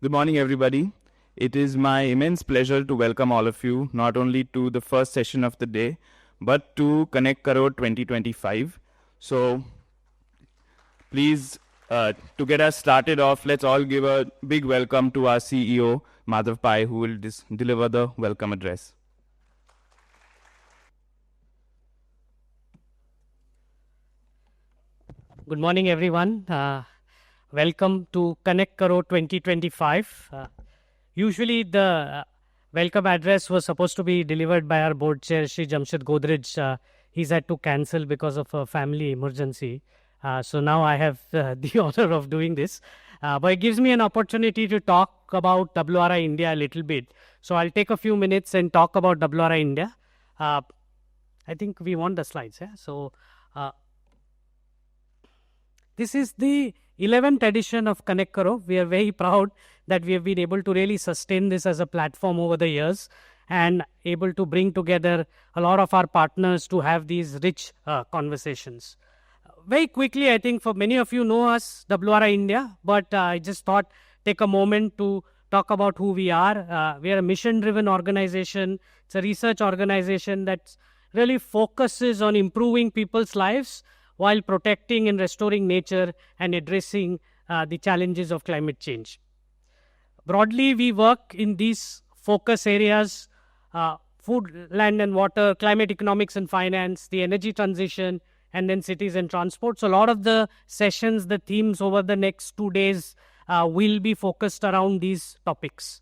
Good morning, everybody. It is my immense pleasure to welcome all of you, not only to the first session of the day, but to Connect Karo 2025. So, please, to get us started off, let's all give a big welcome to our CEO, Madhav Pai, who will deliver the welcome address. Good morning, everyone. Welcome to Connect Karo 2025. Usually, the welcome address was supposed to be delivered by our board chair, Shri Jamshed Godrej. He's had to cancel because of a family emergency. So now I have the honor of doing this. But it gives me an opportunity to talk about WRI India a little bit. So I'll take a few minutes and talk about WRI India. I think we want the slides. Yeah? So this is the 11th edition of Connect Karo. We are very proud that we have been able to really sustain this as a platform over the years and able to bring together a lot of our partners to have these rich conversations. Very quickly, I think for many of you know us, WRI India, but I just thought take a moment to talk about who we are. We are a mission-driven organization. It's a research organization that really focuses on improving people's lives while protecting and restoring nature and addressing the challenges of climate change. Broadly, we work in these focus areas, food, land and water, climate economics and finance, the energy transition, and then cities and transport. So a lot of the sessions, the themes over the next 2 days will be focused around these topics.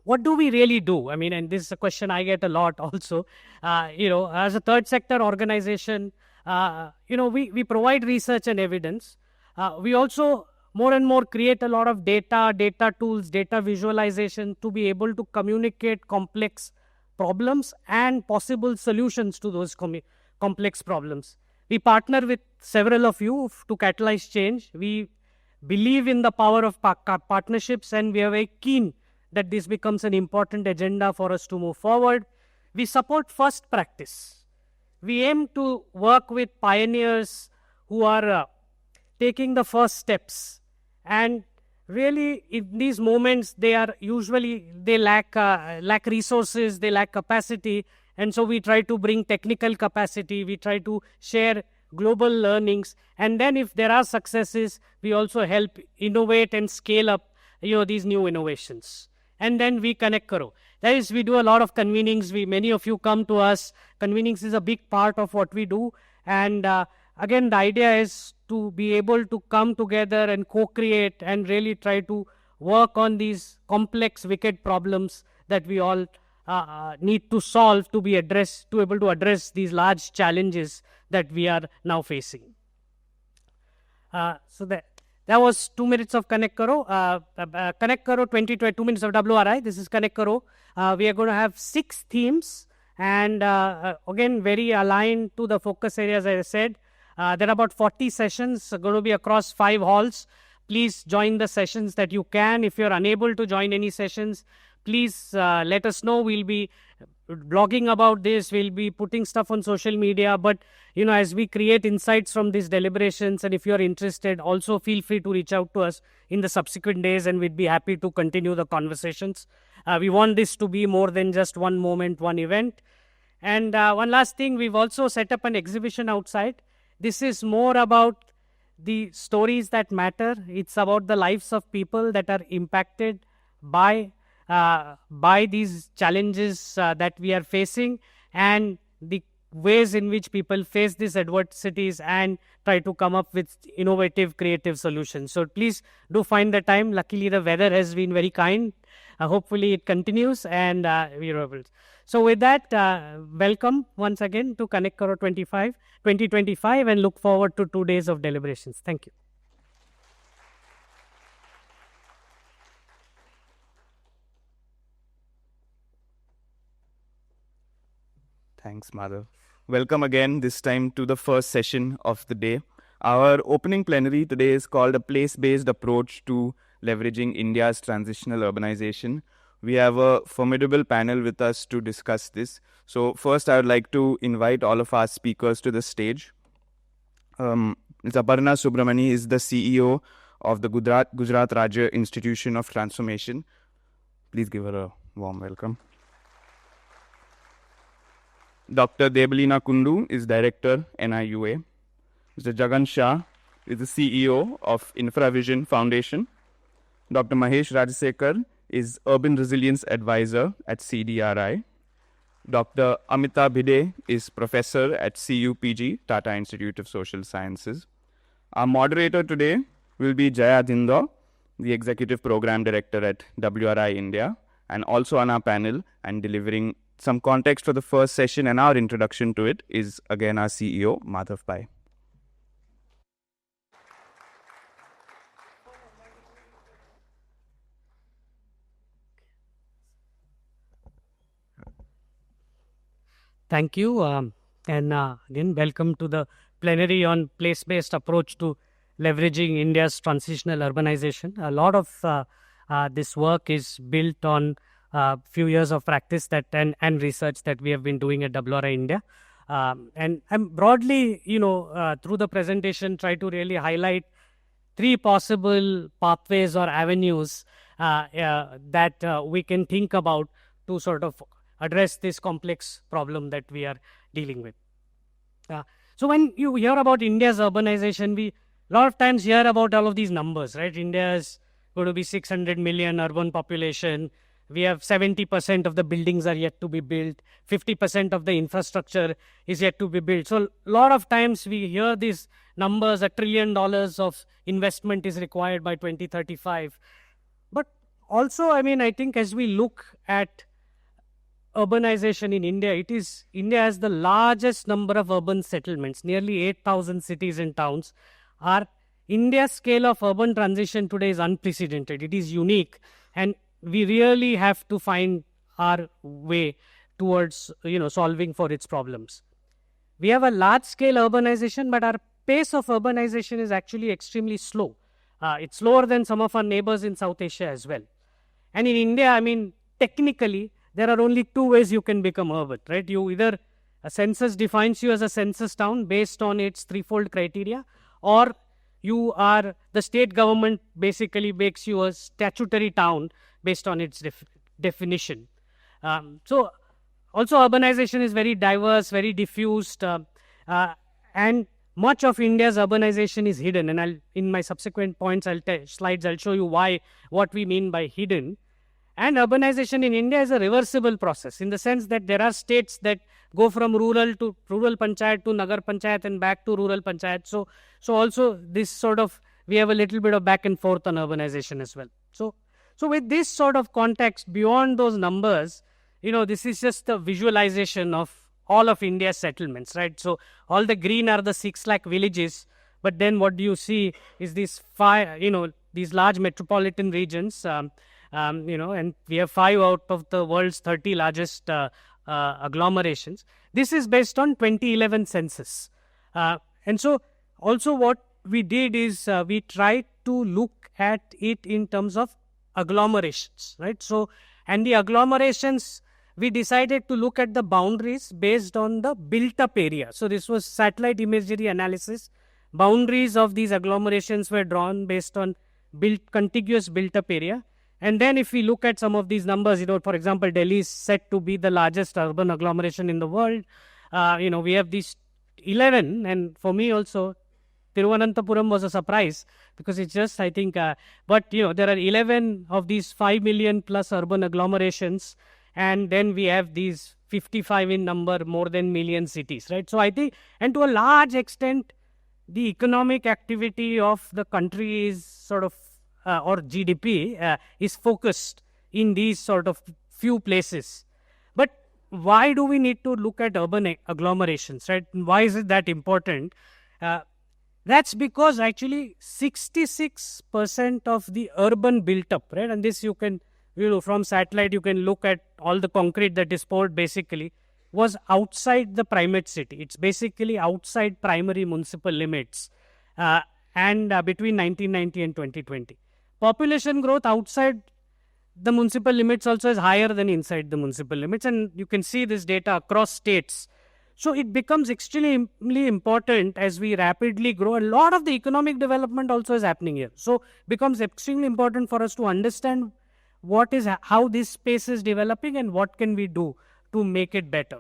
What do we really do? I mean, and this is a question I get a lot also. As a third sector organization, we provide research and evidence. We also more and more create a lot of data tools, data visualization to be able to communicate complex problems and possible solutions to those complex problems. We partner with several of you to catalyze change. We believe in the power of partnerships, and we are very keen that this becomes an important agenda for us to move forward. We support first practice. We aim to work with pioneers who are taking the first steps, and really in these moments they lack resources, they lack capacity, and so we try to bring technical capacity, we try to share global learnings, and then if there are successes, we also help innovate and scale up these new innovations. And then we Connect Karo. That is, we do a lot of convenings. Many of you come to us. Convenings is a big part of what we do. And again, the idea is to be able to come together and co-create and really try to work on these complex, wicked problems that we all need to solve to be able to address these large challenges that we are now facing. That was 2 minutes of Connect Karo. Connect Karo 2020, 2 minutes of WRI. This is Connect Karo. We are going to have 6 themes, and again, very aligned to the focus areas, as I said. There are about 40 sessions going to be across 5 halls. Please join the sessions that you can. If you're unable to join any sessions, please let us know. We'll be blogging about this. We'll be putting stuff on social media. But, as we create insights from these deliberations, and if you're interested, also feel free to reach out to us in the subsequent days, and we'd be happy to continue the conversations. We want this to be more than just one moment, one event. And one last thing, we've also set up an exhibition outside. This is more about the stories that matter. It's about the lives of people that are impacted by these challenges that we are facing, and the ways in which people face these adversities and try to come up with innovative, creative solutions. So please do find the time. Luckily, the weather has been very kind. Hopefully, it continues, and we're able. So with that, welcome once again to Connect Karo 2025, and look forward to 2 days of deliberations. Thank you. Thanks, Madhav. Welcome again, this time to the first session of the day. Our opening plenary today is called A Place-Based Approach to Leveraging India's Transitional Urbanization. We have a formidable panel with us to discuss this. So first, I would like to invite all of our speakers to the stage. Aparna Subramani is the CEO of the Gujarat Rajya Institution of Transformation. Please give her a warm welcome. Dr. Debalina Kundu is Director, NIUA. Mr. Jagan Shah is the CEO of InfraVision Foundation. Dr. Mahesh Rajasekar is Urban Resilience Advisor at CDRI. Dr. Amita Bhide is Professor at CUPG, Tata Institute of Social Sciences. Our moderator today will be Jaya Dindo, the Executive Program Director at WRI India, and also on our panel and delivering some context for the first session and our introduction to it is again our CEO, Madhav Pai. Thank you. Again, welcome to the plenary on place-based approach to leveraging India's transitional urbanization. A lot of this work is built on a few years of practice and research that we have been doing at WRI India. And I'm broadly, through the presentation, try to really highlight three possible pathways or avenues that we can think about to sort of address this complex problem that we are dealing with. So when you hear about India's urbanization, we a lot of times hear about all of these numbers, right? India is going to be 600 million urban population. We have 70% of the buildings are yet to be built. 50% of the infrastructure is yet to be built. So a lot of times we hear these numbers, $1 trillion of investment is required by 2035. But also, I think as we look at urbanization in India, India has the largest number of urban settlements, nearly 8,000 cities and towns. Our India's scale of urban transition today is unprecedented. It is unique, and we really have to find our way towards solving for its problems. We have a large-scale urbanization, but our pace of urbanization is actually extremely slow. It's slower than some of our neighbors in South Asia as well. And in India, technically, there are only two ways you can become urban, right? A census defines you as a census town based on its threefold criteria, or the state government basically makes you a statutory town based on its definition. So also urbanization is very diverse, very diffused, and much of India's urbanization is hidden. And in my subsequent slides, I'll show you what we mean by hidden. And urbanization in India is a reversible process in the sense that there are states that go from rural panchayat to nagar panchayat and back to rural panchayat. So also this sort of, we have a little bit of back and forth on urbanization as well. So with this sort of context, beyond those numbers, this is just a visualization of all of India's settlements, right? So all the green are the 6 lakh villages, but then what do you see is these large metropolitan regions, and we have 5 out of the world's 30 largest agglomerations. This is based on 2011 census. And so also what we did is we tried to look at it in terms of agglomerations, right? So, and the agglomerations, we decided to look at the boundaries based on the built-up area. So this was satellite imagery analysis. Boundaries of these agglomerations were drawn based on contiguous built-up area. And then if we look at some of these numbers, for example, Delhi is said to be the largest urban agglomeration in the world. We have these 11, and for me also, Thiruvananthapuram was a surprise because it's just, I think, but there are 11 of these 5 million plus urban agglomerations, and then we have these 55 in number, more than million cities, right? So I think, and to a large extent, the economic activity of the country is sort of, or GDP, is focused in these sort of few places. But why do we need to look at urban agglomerations, right? Why is it that important? That's because actually 66% of the urban built up, right? And this you can, from satellite, you can look at all the concrete that is poured basically, was outside the primate city. It's basically outside primary municipal limits, and between 1990 and 2020. Population growth outside the municipal limits also is higher than inside the municipal limits, and you can see this data across states. So it becomes extremely important as we rapidly grow. A lot of the economic development also is happening here. So becomes extremely important for us to understand how this space is developing and what can we do to make it better.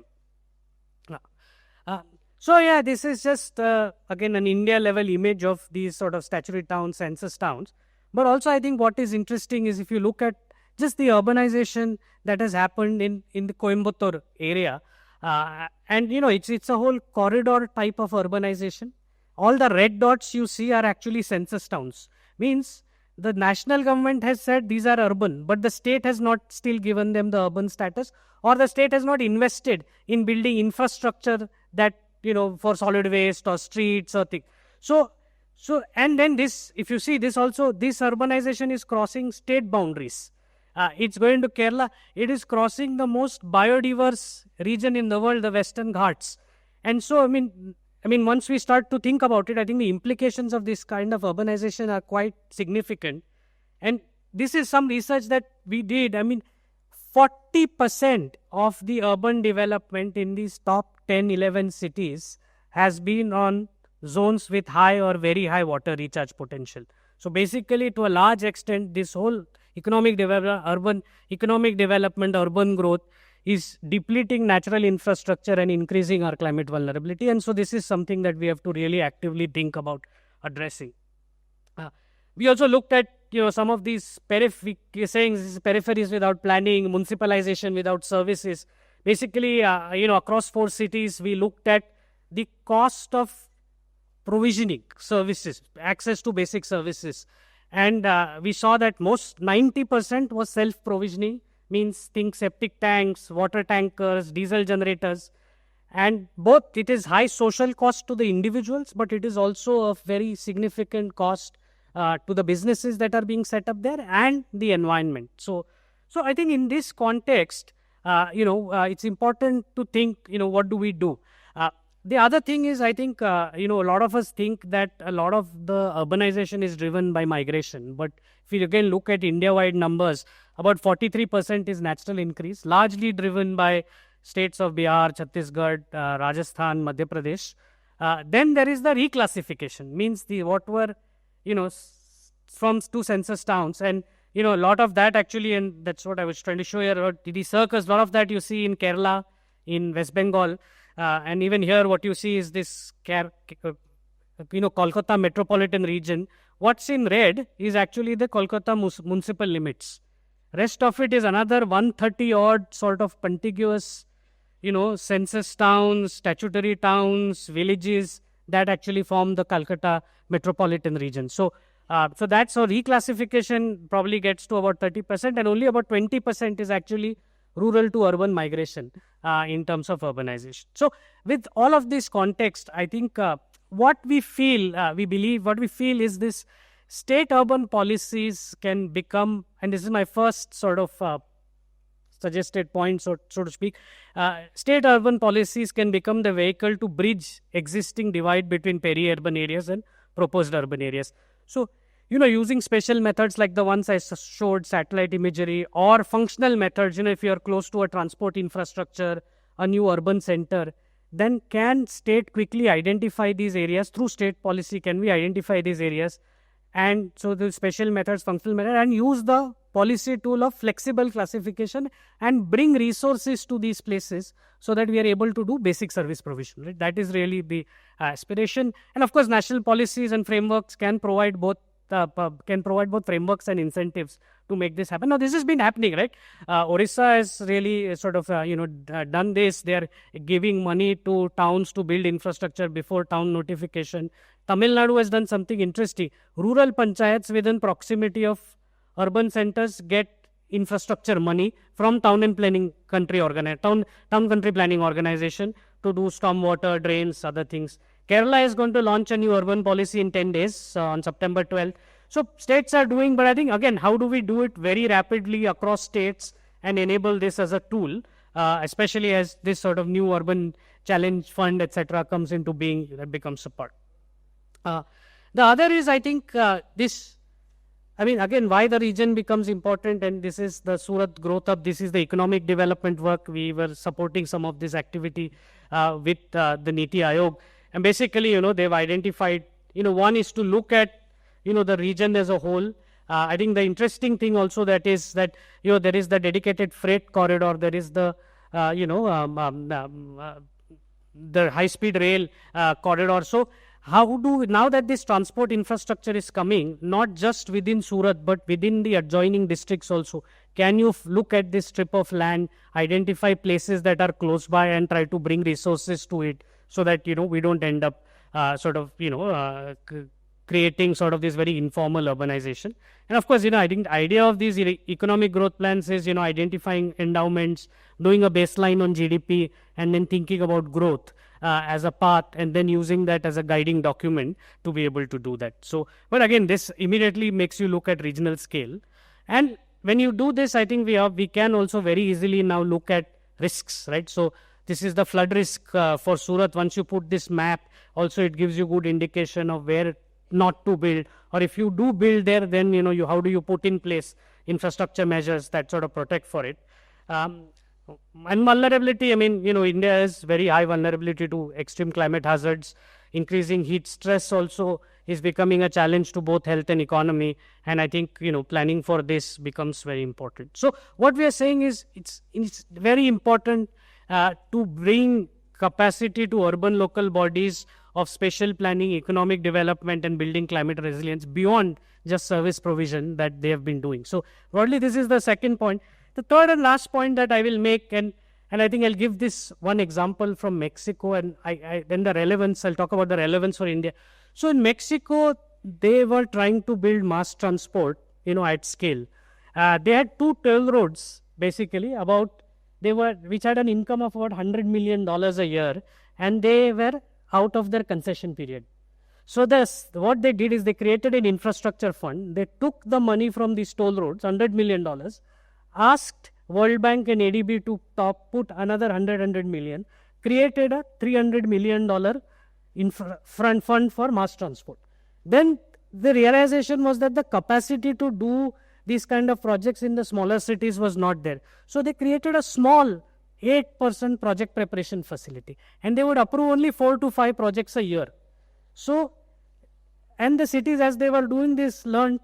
Uh, so yeah, this is just again an India level image of these sort of statutory towns, census towns. But also I think what is interesting is if you look at just the urbanization that has happened in the Coimbatore area, and it's a whole corridor type of urbanization. All the red dots you see are actually census towns. Means the national government has said these are urban, but the state has not still given them the urban status, or the state has not invested in building infrastructure that for solid waste or streets or things. So and then this, if you see this also, this urbanization is crossing state boundaries. It's going to Kerala. It is crossing the most biodiverse region in the world, the Western Ghats. And so, I mean, once we start to think about it, I think the implications of this kind of urbanization are quite significant. And this is some research that we did. 40% of the urban development in these top 10, 11 cities has been on zones with high or very high water recharge potential. So basically, to a large extent, this whole economic development, urban growth is depleting natural infrastructure and increasing our climate vulnerability. And so this is something that we have to really actively think about addressing. We also looked at some of these peripheries without planning, municipalization without services. Basically, across 4 cities, we looked at the cost of provisioning services, access to basic services. And we saw that 90% was self-provisioning, means think septic tanks, water tankers, diesel generators. And both, it is high social cost to the individuals, but it is also a very significant cost to the businesses that are being set up there and the environment. So I think in this context, it's important to think, what do we do? The other thing is, I think, a lot of us think that a lot of the urbanization is driven by migration. But if you again look at India-wide numbers, about 43% is natural increase, largely driven by states of Bihar, Chhattisgarh, Rajasthan, Madhya Pradesh. Then there is the reclassification, means what were, from 2 census towns. And, a lot of that actually, and that's what I was trying to show here, the circus, a lot of that you see in Kerala, in West Bengal. And even here, what you see is this, Kolkata metropolitan region. What's in red is actually the Kolkata municipal limits. Rest of it is another 130 odd sort of contiguous, census towns, statutory towns, villages that actually form the Kolkata metropolitan region. So that's how reclassification probably gets to about 30%, and only about 20% is actually rural to urban migration in terms of urbanization. So with all of this context, I think what we feel is this state urban policies can become, and this is my first sort of suggested point, so to speak, state urban policies can become the vehicle to bridge existing divide between peri-urban areas and proposed urban areas. So, using special methods like the ones I showed, satellite imagery, or functional methods, if you are close to a transport infrastructure, a new urban center, then can state quickly identify these areas through state policy? Can we identify these areas? And so the special methods, functional methods, and use the policy tool of flexible classification and bring resources to these places so that we are able to do basic service provision. Right? That is really the aspiration. And of course, national policies and frameworks can provide both frameworks and incentives to make this happen. Now, this has been happening, right? Orissa has really sort of, done this. They are giving money to towns to build infrastructure before town notification. Tamil Nadu has done something interesting. Rural panchayats within proximity of urban centers get infrastructure money from town country planning organization to do stormwater, drains, other things. Kerala is going to launch a new urban policy in 10 days on September 12th. So states are doing, but I think again, how do we do it very rapidly across states and enable this as a tool, especially as this sort of new urban challenge fund, etc., comes into being, that becomes a part. The other is, I think, this I mean, again, why the region becomes important, and this is the Surat Growth Hub, this is the economic development work. We were supporting some of this activity with the Niti Aayog. And basically, they've identified, one is to look at, the region as a whole. I think the interesting thing also that is that, there is the dedicated freight corridor, there is the, the high-speed rail corridor. So, now that this transport infrastructure is coming, not just within Surat, but within the adjoining districts also, can you look at this strip of land, identify places that are close by and try to bring resources to it so that, we don't end up creating sort of this very informal urbanization. And of course, I think the idea of these economic growth plans is, identifying endowments, doing a baseline on GDP, and then thinking about growth as a path, and then using that as a guiding document to be able to do that. So, but again, this immediately makes you look at regional scale. And when you do this, I think we can also very easily now look at risks, right? So, this is the flood risk for Surat. Once you put this map, also it gives you good indication of where not to build, or if you do build there, then how do you put in place infrastructure measures that sort of protect for it. And vulnerability, I mean, India has very high vulnerability to extreme climate hazards. Increasing heat stress also is becoming a challenge to both health and economy. And I think, planning for this becomes very important. So what we are saying is it's very important to bring capacity to urban local bodies of spatial planning, economic development, and building climate resilience beyond just service provision that they have been doing. So broadly, this is the second point. The third and last point that I will make, and I think I'll give this one example from Mexico, and then the relevance, I'll talk about the relevance for India. So in Mexico, they were trying to build mass transport, at scale. They had 2 toll roads, basically, which had an income of about $100 million a year, and they were out of their concession period. So what they did is they created an infrastructure fund. They took the money from these toll roads, $100 million, asked World Bank and ADB to put another $100 million, created a $300 million front fund for mass transport. Then the realization was that the capacity to do these kind of projects in the smaller cities was not there. So they created a small 8% project preparation facility, and they would approve only 4 to 5 projects a year. So, and the cities, as they were doing this, learned.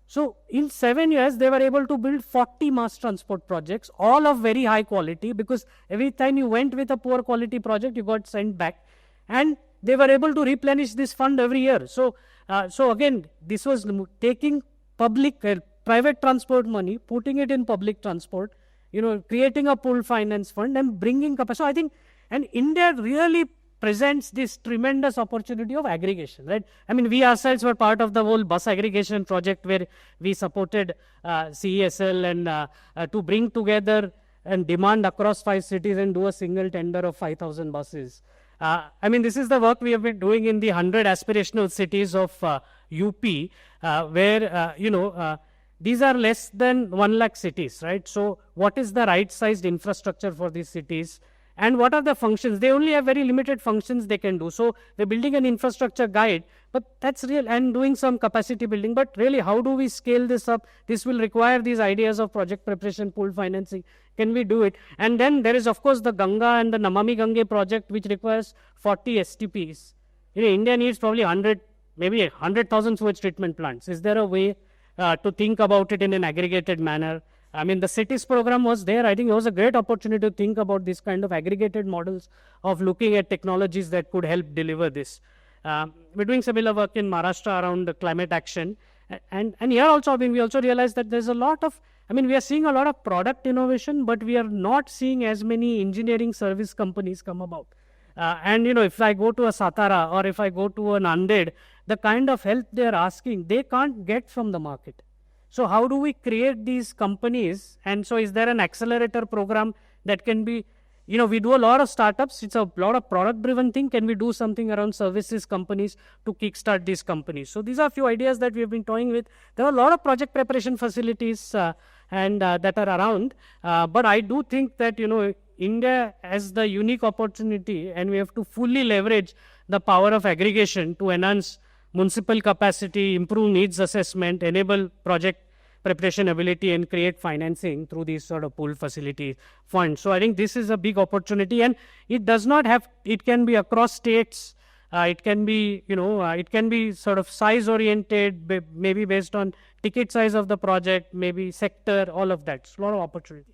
So in 7 years, they were able to build 40 mass transport projects, all of very high quality, because every time you went with a poor quality project, you got sent back. And they were able to replenish this fund every year. So, again, this was taking private transport money, putting it in public transport, creating a pool finance fund and bringing capacity. So I think, and India really presents this tremendous opportunity of aggregation, right? I mean, we ourselves were part of the whole bus aggregation project where we supported CESL and to bring together and demand across 5 cities and do a single tender of 5,000 buses. I mean, this is the work we have been doing in the 100 aspirational cities of UP, where, these are less than 1 lakh cities, right? So what is the right sized infrastructure for these cities? And what are the functions? They only have very limited functions they can do. So they're building an infrastructure guide, but that's real, and doing some capacity building. But really, how do we scale this up? This will require these ideas of project preparation, pool financing. Can we do it? And then there is, of course, the Ganga and the Namami Gange project, which requires 40 STPs. India needs probably 100, maybe 100,000 sewage treatment plants. Is there a way to think about it in an aggregated manner? I mean, the cities program was there. I think it was a great opportunity to think about this kind of aggregated models of looking at technologies that could help deliver this. We're doing similar work in Maharashtra around the climate action. And here also, I mean, we also realize that there's a lot of, I mean, we are seeing a lot of product innovation, but we are not seeing as many engineering service companies come about. And, if I go to a Satara or if I go to a Nanded, the kind of help they're asking, they can't get from the market. So how do we create these companies? And so is there an accelerator program that can be, we do a lot of startups. It's a lot of product driven thing. Can we do something around services companies to kickstart these companies? So these are a few ideas that we have been toying with. There are a lot of project preparation facilities and that are around. But I do think that, India has the unique opportunity, and we have to fully leverage the power of aggregation to enhance municipal capacity, improve needs assessment, enable project preparation ability, and create financing through these sort of pooled facility funds. So I think this is a big opportunity, and it does not have, it can be across states. It can be, it can be sort of size oriented, maybe based on ticket size of the project, maybe sector, all of that. It's a lot of opportunity.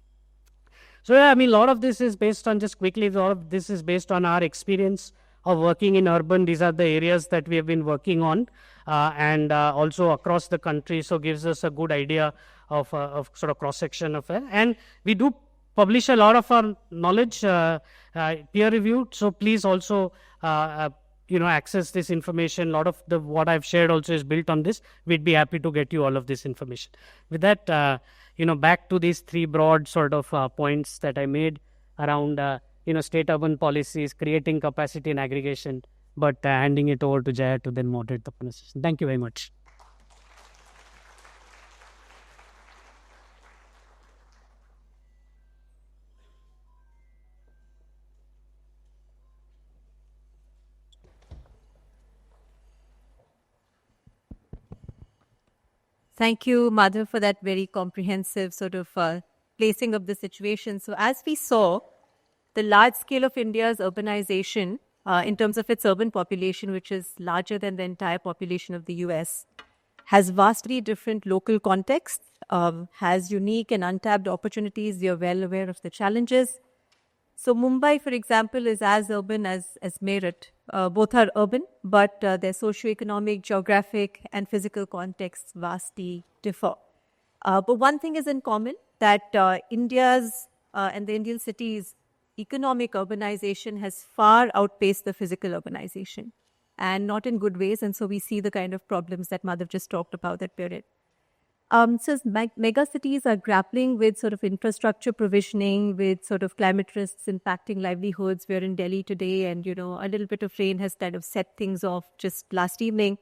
So yeah, I mean, a lot of this is based on, just quickly, a lot of this is based on our experience of working in urban. These are the areas that we have been working on, and also across the country. So gives us a good idea of sort of cross section of it. And we do publish a lot of our knowledge, peer reviewed. So please also access this information. A lot of what I've shared also is built on this. We'd be happy to get you all of this information. With that, back to these three broad sort of points that I made around state urban policies, creating capacity and aggregation, but handing it over to Jaya to then moderate the conversation. Thank you very much. Thank you, Madhav, for that very comprehensive sort of placing of the situation. So as we saw, the large scale of India's urbanization, in terms of its urban population, which is larger than the entire population of the US, has vastly different local contexts, has unique and untapped opportunities. You're well aware of the challenges. So Mumbai, for example, is as urban as Meerut. Both are urban, but their socioeconomic, geographic, and physical contexts vastly differ. But one thing is in common, that India's and the Indian cities' economic urbanization has far outpaced the physical urbanization, and not in good ways. And so we see the kind of problems that Madhav just talked about that period. So mega cities are grappling with sort of infrastructure provisioning, with sort of climate risks impacting livelihoods. We're in Delhi today, and a little bit of rain has kind of set things off just last evening.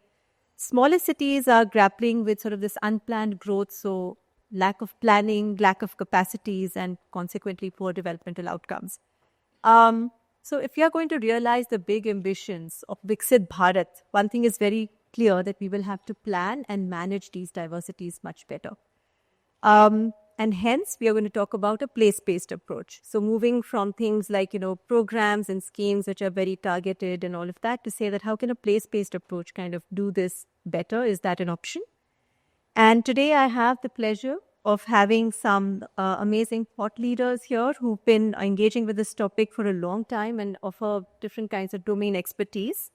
Smaller cities are grappling with sort of this unplanned growth, so lack of planning, lack of capacities, and consequently poor developmental outcomes. So if you are going to realize the big ambitions of Viksit Bharat, one thing is very clear, that we will have to plan and manage these diversities much better. And hence, we are going to talk about a place-based approach. So moving from things like, programs and schemes which are very targeted and all of that, to say that how can a place-based approach kind of do this better? Is that an option? And today I have the pleasure of having some amazing thought leaders here who've been engaging with this topic for a long time and offer different kinds of domain expertise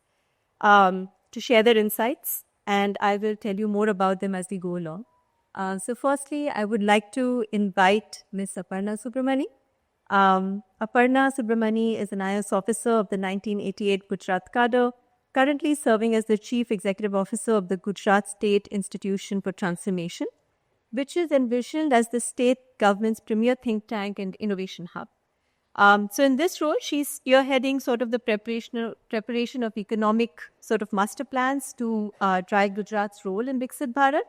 to share their insights. And I will tell you more about them as we go along. So firstly, I would like to invite Ms. Aparna Subramani. Aparna Subramani is an IAS officer of the 1988 Gujarat cadre, currently serving as the Chief Executive Officer of the Gujarat State Institution for Transformation, which is envisioned as the state government's premier think tank and innovation hub. So in this role, she's spearheading sort of the preparation of economic sort of master plans to drive Gujarat's role in Viksit Bharat.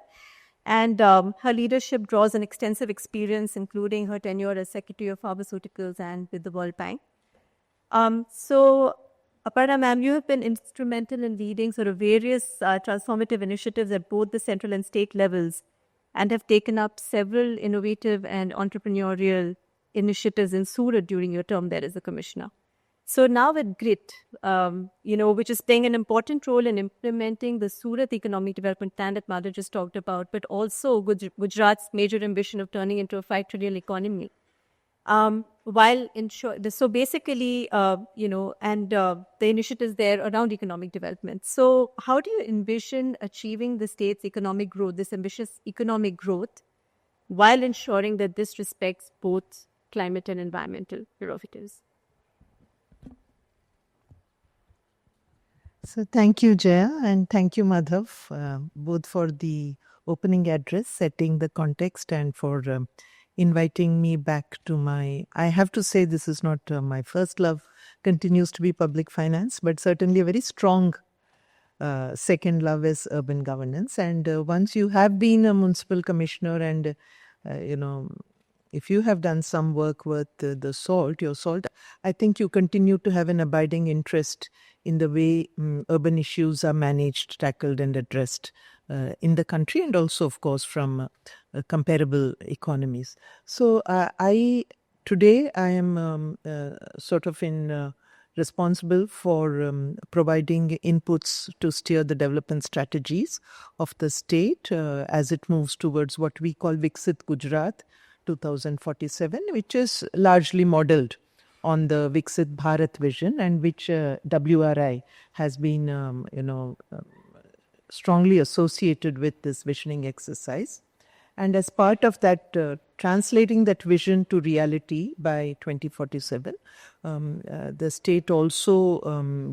And her leadership draws an extensive experience, including her tenure as Secretary of Pharmaceuticals and with the World Bank. So Aparna ma'am, you have been instrumental in leading sort of various transformative initiatives at both the central and state levels, and have taken up several innovative and entrepreneurial initiatives in Surat during your term there as a commissioner. So now with GRIT, which is playing an important role in implementing the Surat Economic Development Plan that Madhav just talked about, but also Gujarat's major ambition of turning into a 5 trillion economy. So basically, and the initiatives there around economic development. So how do you envision achieving the state's economic growth, this ambitious economic growth, while ensuring that this respects both climate and environmental prerogatives? So thank you, Jaya, and thank you, Madhav, both for the opening address, setting the context, and for inviting me back to I have to say this is not my first love, continues to be public finance, but certainly a very strong second love is urban governance. And once you have been a municipal commissioner and, if you have done some work with the salt, your salt, I think you continue to have an abiding interest in the way urban issues are managed, tackled, and addressed in the country, and also, of course, from comparable economies. So today I am sort of in responsible for providing inputs to steer the development strategies of the state as it moves towards what we call Viksit Gujarat 2047, which is largely modeled on the Viksit Bharat vision, and which WRI has been, strongly associated with this visioning exercise. And as part of that, translating that vision to reality by 2047, the state also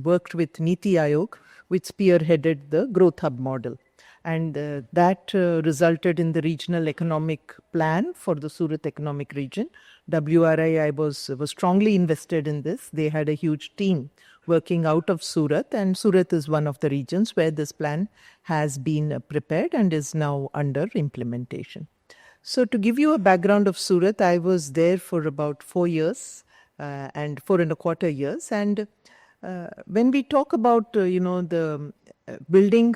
worked with Niti Aayog, which spearheaded the growth hub model. And that resulted in the regional economic plan for the Surat economic region. WRI was strongly invested in this. They had a huge team working out of Surat, and Surat is one of the regions where this plan has been prepared and is now under implementation. So to give you a background of Surat, I was there for about 4 years and 4.25 years. And when we talk about, the building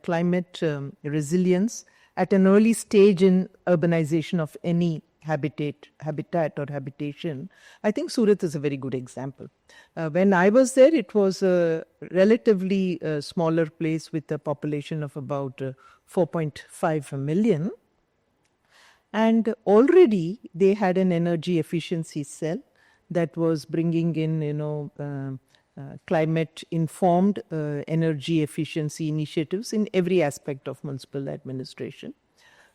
climate resilience at an early stage in urbanization of any habitat or habitation, I think Surat is a very good example. When I was there, it was a relatively smaller place with a population of about 4.5 million. And already they had an energy efficiency cell that was bringing in, climate-informed energy efficiency initiatives in every aspect of municipal administration.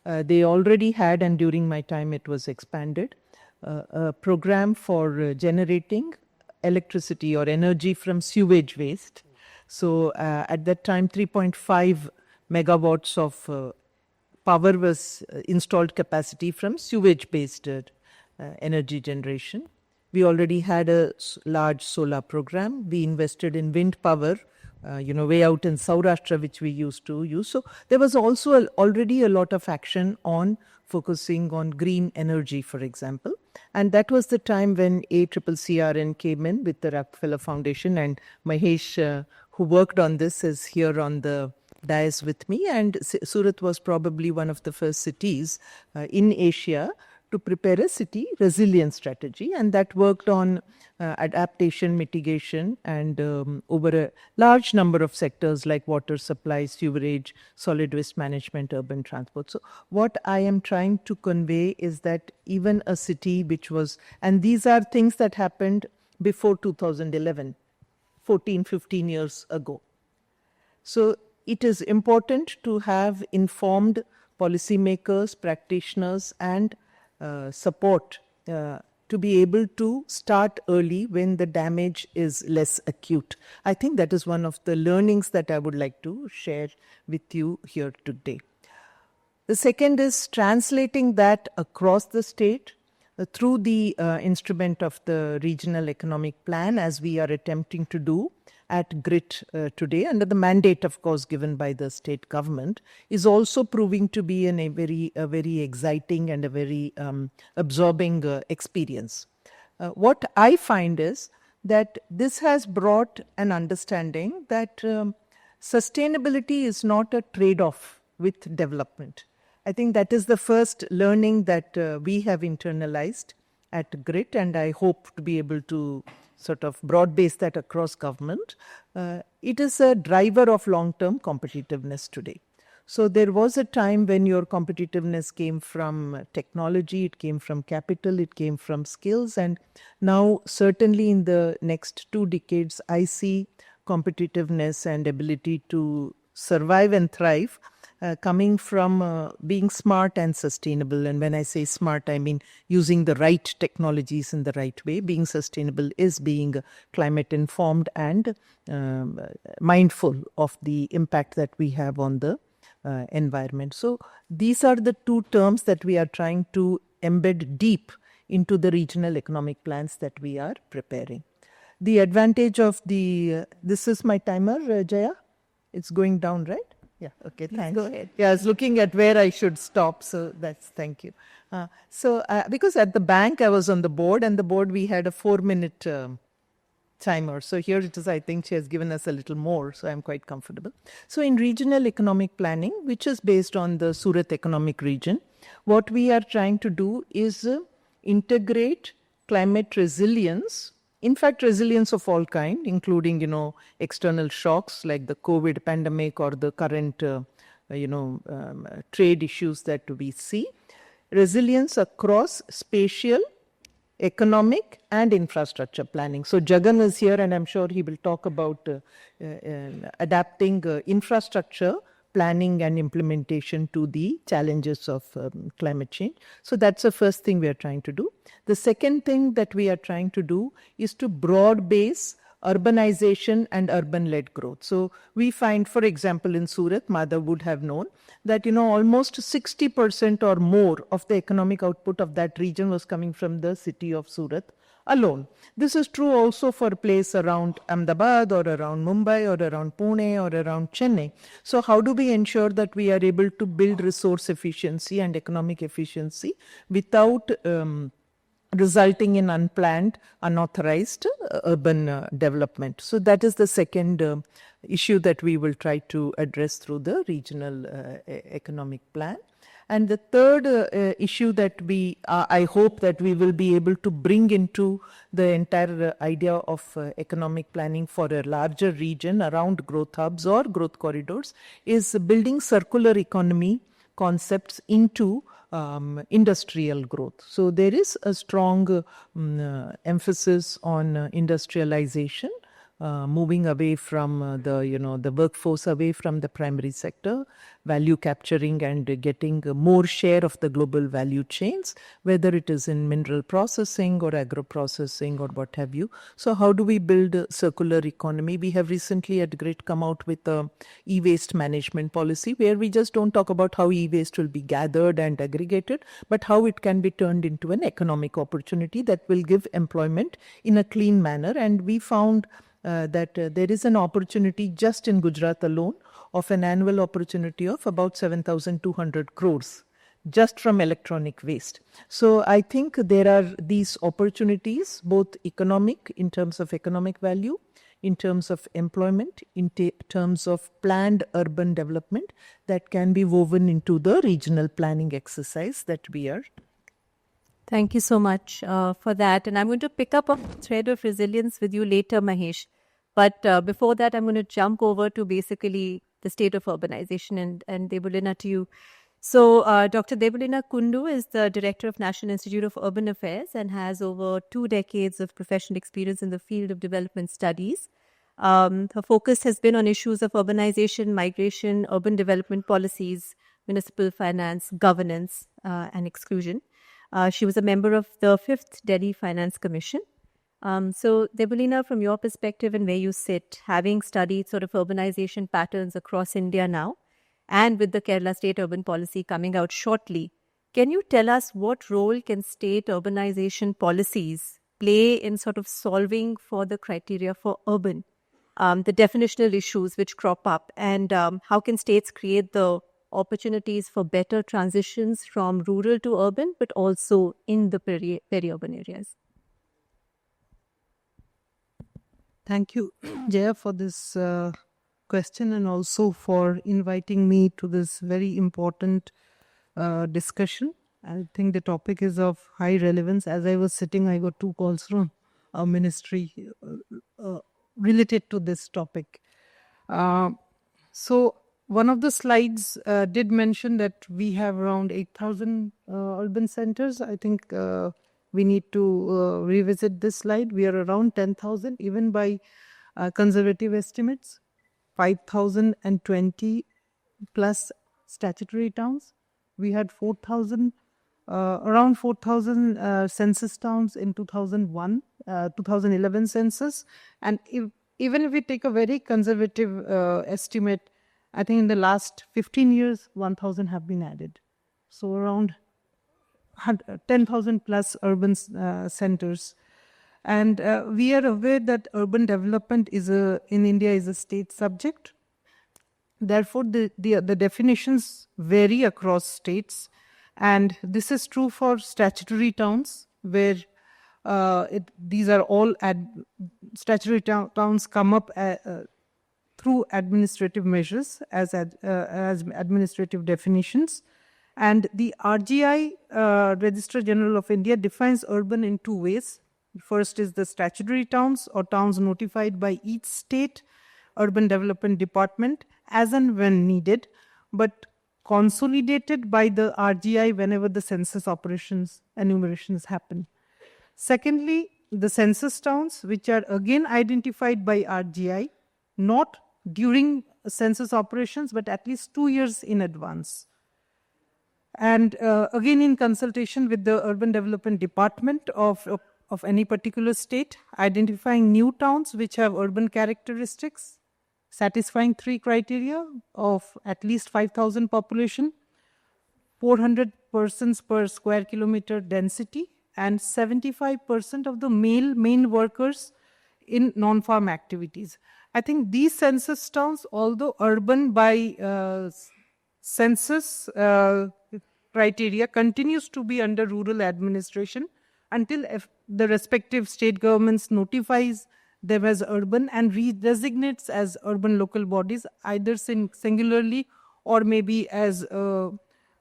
They already had, and during my time it was expanded, a program for generating electricity or energy from sewage waste. So at that time, 3.5 megawatts of power was installed capacity from sewage-based energy generation. We already had a large solar program. We invested in wind power, way out in Saurashtra, which we used to use. So there was also already a lot of action on focusing on green energy, for example. And that was the time when ACCCRN came in with the Rockefeller Foundation, and Mahesh, who worked on this, is here on the dais with me. And Surat was probably one of the first cities in Asia to prepare a city resilience strategy, and that worked on adaptation, mitigation, and over a large number of sectors like water supply, sewerage, solid waste management, urban transport. So what I am trying to convey is that even a city which was, and these are things that happened before 2011, 14, 15 years ago. So it is important to have informed policymakers, practitioners, and support to be able to start early when the damage is less acute. I think that is one of the learnings that I would like to share with you here today. The second is translating that across the state through the instrument of the regional economic plan, as we are attempting to do at GRIT today, under the mandate, of course, given by the state government, is also proving to be a very exciting and a very absorbing experience. What I find is that this has brought an understanding that sustainability is not a trade-off with development. I think that is the first learning that we have internalized at GRIT, and I hope to be able to sort of broad base that across government. It is a driver of long-term competitiveness today. So there was a time when your competitiveness came from technology, it came from capital, it came from skills, and now certainly in the next 2 decades, I see competitiveness and ability to survive and thrive coming from being smart and sustainable. And when I say smart, I mean using the right technologies in the right way. Being sustainable is being climate informed and mindful of the impact that we have on the environment. So these are the 2 terms that we are trying to embed deep into the regional economic plans that we are preparing. The advantage of this is my timer, Jaya. It's going down, right? Yeah, okay, Please thanks. go ahead. Yeah, I was looking at where I should stop, so thank you. Because at the bank I was on the board, and the board we had a 4-minute timer. So here it is, I think she has given us a little more, so I'm quite comfortable. So in regional economic planning, which is based on the Surat economic region, what we are trying to do is integrate climate resilience, in fact resilience of all kind, including external shocks like the COVID pandemic or the current trade issues that we see, resilience across spatial, economic and infrastructure planning. So Jagan is here, and I'm sure he will talk about adapting infrastructure planning and implementation to the challenges of climate change. So that's the first thing we are trying to do. The second thing that we are trying to do is to broad base urbanization and urban-led growth. So we find, for example, in Surat, Madhav would have known that almost 60% or more of the economic output of that region was coming from the city of Surat alone. This is true also for a place around Ahmedabad or around Mumbai or around Pune or around Chennai. So how do we ensure that we are able to build resource efficiency and economic efficiency without resulting in unplanned, unauthorized urban development? So that is the second issue that we will try to address through the regional economic plan. And the third issue that I hope that we will be able to bring into the entire idea of economic planning for a larger region around growth hubs or growth corridors is building circular economy concepts into industrial growth. So there is a strong emphasis on industrialization, moving away from the workforce, away from the primary sector, value capturing and getting more share of the global value chains, whether it is in mineral processing or agro processing or what have you. So how do we build a circular economy? We have recently at GRID come out with a e-waste management policy where we just don't talk about how e-waste will be gathered and aggregated, but how it can be turned into an economic opportunity that will give employment in a clean manner. And we found that there is an opportunity just in Gujarat alone of an annual opportunity of about 7,200 crores just from electronic waste. So I think there are these opportunities, both economic, in terms of economic value, in terms of employment, in terms of planned urban development, that can be woven into the regional planning exercise that we are. Thank you so much for that. And I'm going to pick up a thread of resilience with you later, Mahesh. But before that, I'm going to jump over to basically the state of urbanization and Debulina to you. So Dr. Debulina Kundu is the Director of National Institute of Urban Affairs and has over 2 decades of professional experience in the field of development studies. Her focus has been on issues of urbanization, migration, urban development policies, municipal finance, governance, and exclusion. She was a member of the 5th Delhi Finance Commission. So, Debulina, from your perspective and where you sit, having studied sort of urbanization patterns across India now, and with the Kerala State Urban Policy coming out shortly, can you tell us what role can state urbanization policies play in sort of solving for the criteria for urban, the definitional issues which crop up, and how can states create the opportunities for better transitions from rural to urban, but also in the peri-urban areas? Thank you, Jaya, for this question and also for inviting me to this very important discussion. I think the topic is of high relevance. As I was sitting, I got 2 calls from our ministry related to this topic. So one of the slides did mention that we have around 8,000 urban centers. I think we need to revisit this slide. We are around 10,000, even by conservative estimates, 5,020 plus statutory towns. We had 4,000, around 4,000 census towns in 2011 census. And even if we take a very conservative estimate, I think in the last 15 years, 1,000 have been added. So around 10,000 plus urban centers. And we are aware that urban development in India is a state subject. Therefore, the definitions vary across states, and this is true for statutory towns, where these are all statutory towns come up through administrative measures as administrative definitions. And the RGI, Registrar General of India, defines urban in two ways. First is the statutory towns or towns notified by each state urban development department as and when needed, but consolidated by the RGI whenever the census operations enumerations happen. Secondly, the census towns, which are again identified by RGI, not during census operations, but at least 2 years in advance. And again, in consultation with the urban development department of any particular state, identifying new towns which have urban characteristics, satisfying 3 criteria of at least 5,000 population, 400 persons per square kilometer density, and 75% of the main workers in non-farm activities. I think these census towns, although urban by census criteria, continues to be under rural administration until the respective state governments notifies them as urban and redesignates as urban local bodies, either singularly or maybe as a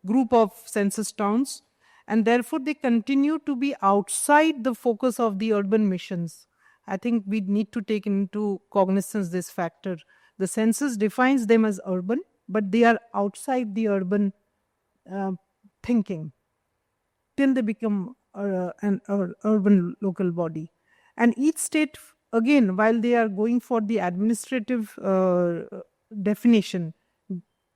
group of census towns. And therefore, they continue to be outside the focus of the urban missions. I think we need to take into cognizance this factor. The census defines them as urban, but they are outside the urban thinking till they become an urban local body. And each state, again, while they are going for the administrative definition,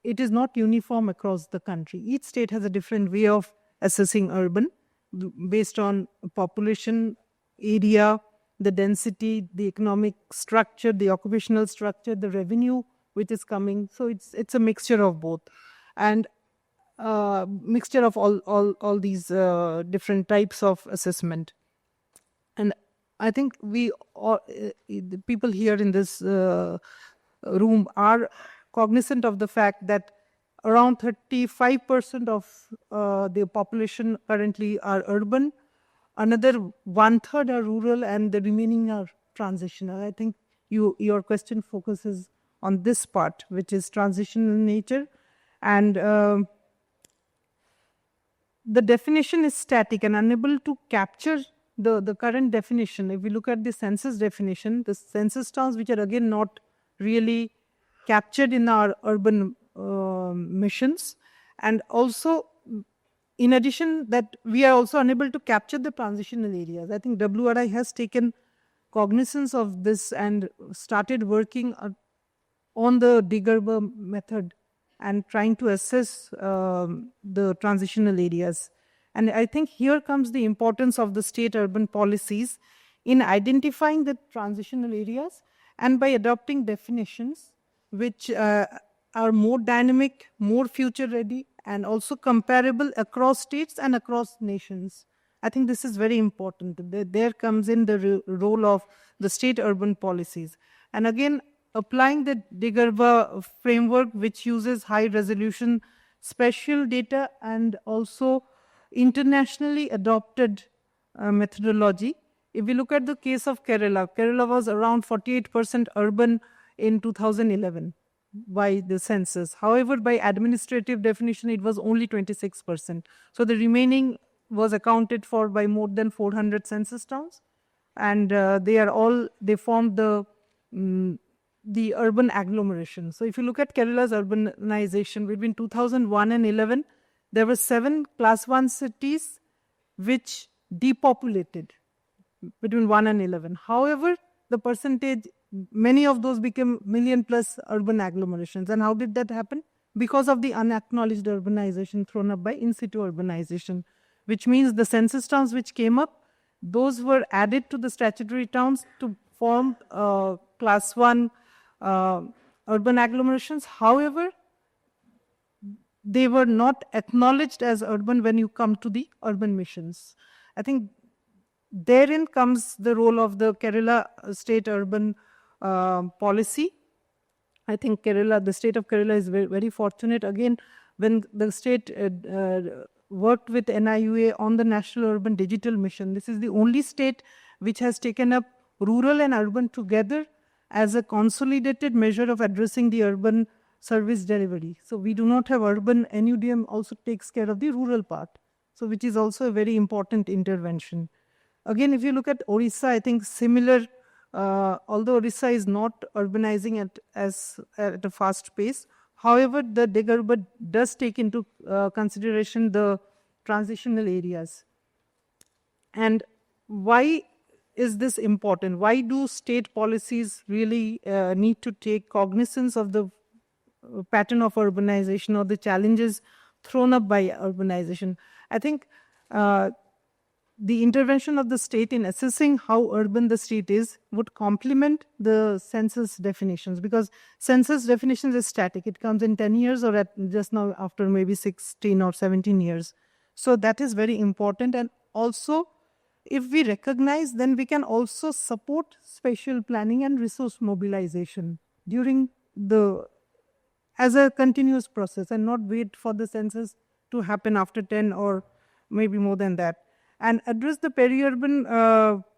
it is not uniform across the country. Each state has a different way of assessing urban based on population, area, the density, the economic structure, the occupational structure, the revenue which is coming. So it's a mixture of both, and mixture of all these different types of assessment. And I think we all, the people here in this room are cognizant of the fact that around 35% of the population currently are urban, another 1/3 are rural, and the remaining are transitional. I think your question focuses on this part, which is transitional in nature. And the definition is static and unable to capture the current definition. If we look at the census definition, the census towns, which are again not really captured in our urban missions, and also in addition that we are also unable to capture the transitional areas. I think WRI has taken cognizance of this and started working on the Digerba method and trying to assess the transitional areas. And I think here comes the importance of the state urban policies in identifying the transitional areas and by adopting definitions which are more dynamic, more future ready, and also comparable across states and across nations. I think this is very important. There comes in the role of the state urban policies. And again, applying the Digerba framework, which uses high resolution spatial data and also internationally adopted methodology. If we look at the case of Kerala, Kerala was around 48% urban in 2011 by the census. However, by administrative definition, it was only 26%. So the remaining was accounted for by more than 400 census towns, and they formed the urban agglomeration. So if you look at Kerala's urbanization between 2001 and 11, there were 7 class 1 cities which depopulated between 1 and 11. However, the percentage, many of those became million plus urban agglomerations. And how did that happen? Because of the unacknowledged urbanization thrown up by in situ urbanization, which means the census towns which came up, those were added to the statutory towns to form class 1 urban agglomerations. However, they were not acknowledged as urban when you come to the urban missions. I think therein comes the role of the Kerala state urban policy. I think Kerala, the state of Kerala is very, very fortunate. Again, when the state worked with NIUA on the National Urban Digital Mission, this is the only state which has taken up rural and urban together as a consolidated measure of addressing the urban service delivery. So we do not have urban, NUDM also takes care of the rural part, so which is also a very important intervention. Again, if you look at Orissa, I think similar, although Orissa is not urbanizing at a fast pace, however, the Degarba does take into consideration the transitional areas. And why is this important? Why do state policies really need to take cognizance of the pattern of urbanization or the challenges thrown up by urbanization? I think the intervention of the state in assessing how urban the state is would complement the census definitions, because census definitions is static. It comes in 10 years or just now after maybe 16 or 17 years. So that is very important. And also, if we recognize, then we can also support spatial planning and resource mobilization during as a continuous process, and not wait for the census to happen after 10 or maybe more than that. And address the peri-urban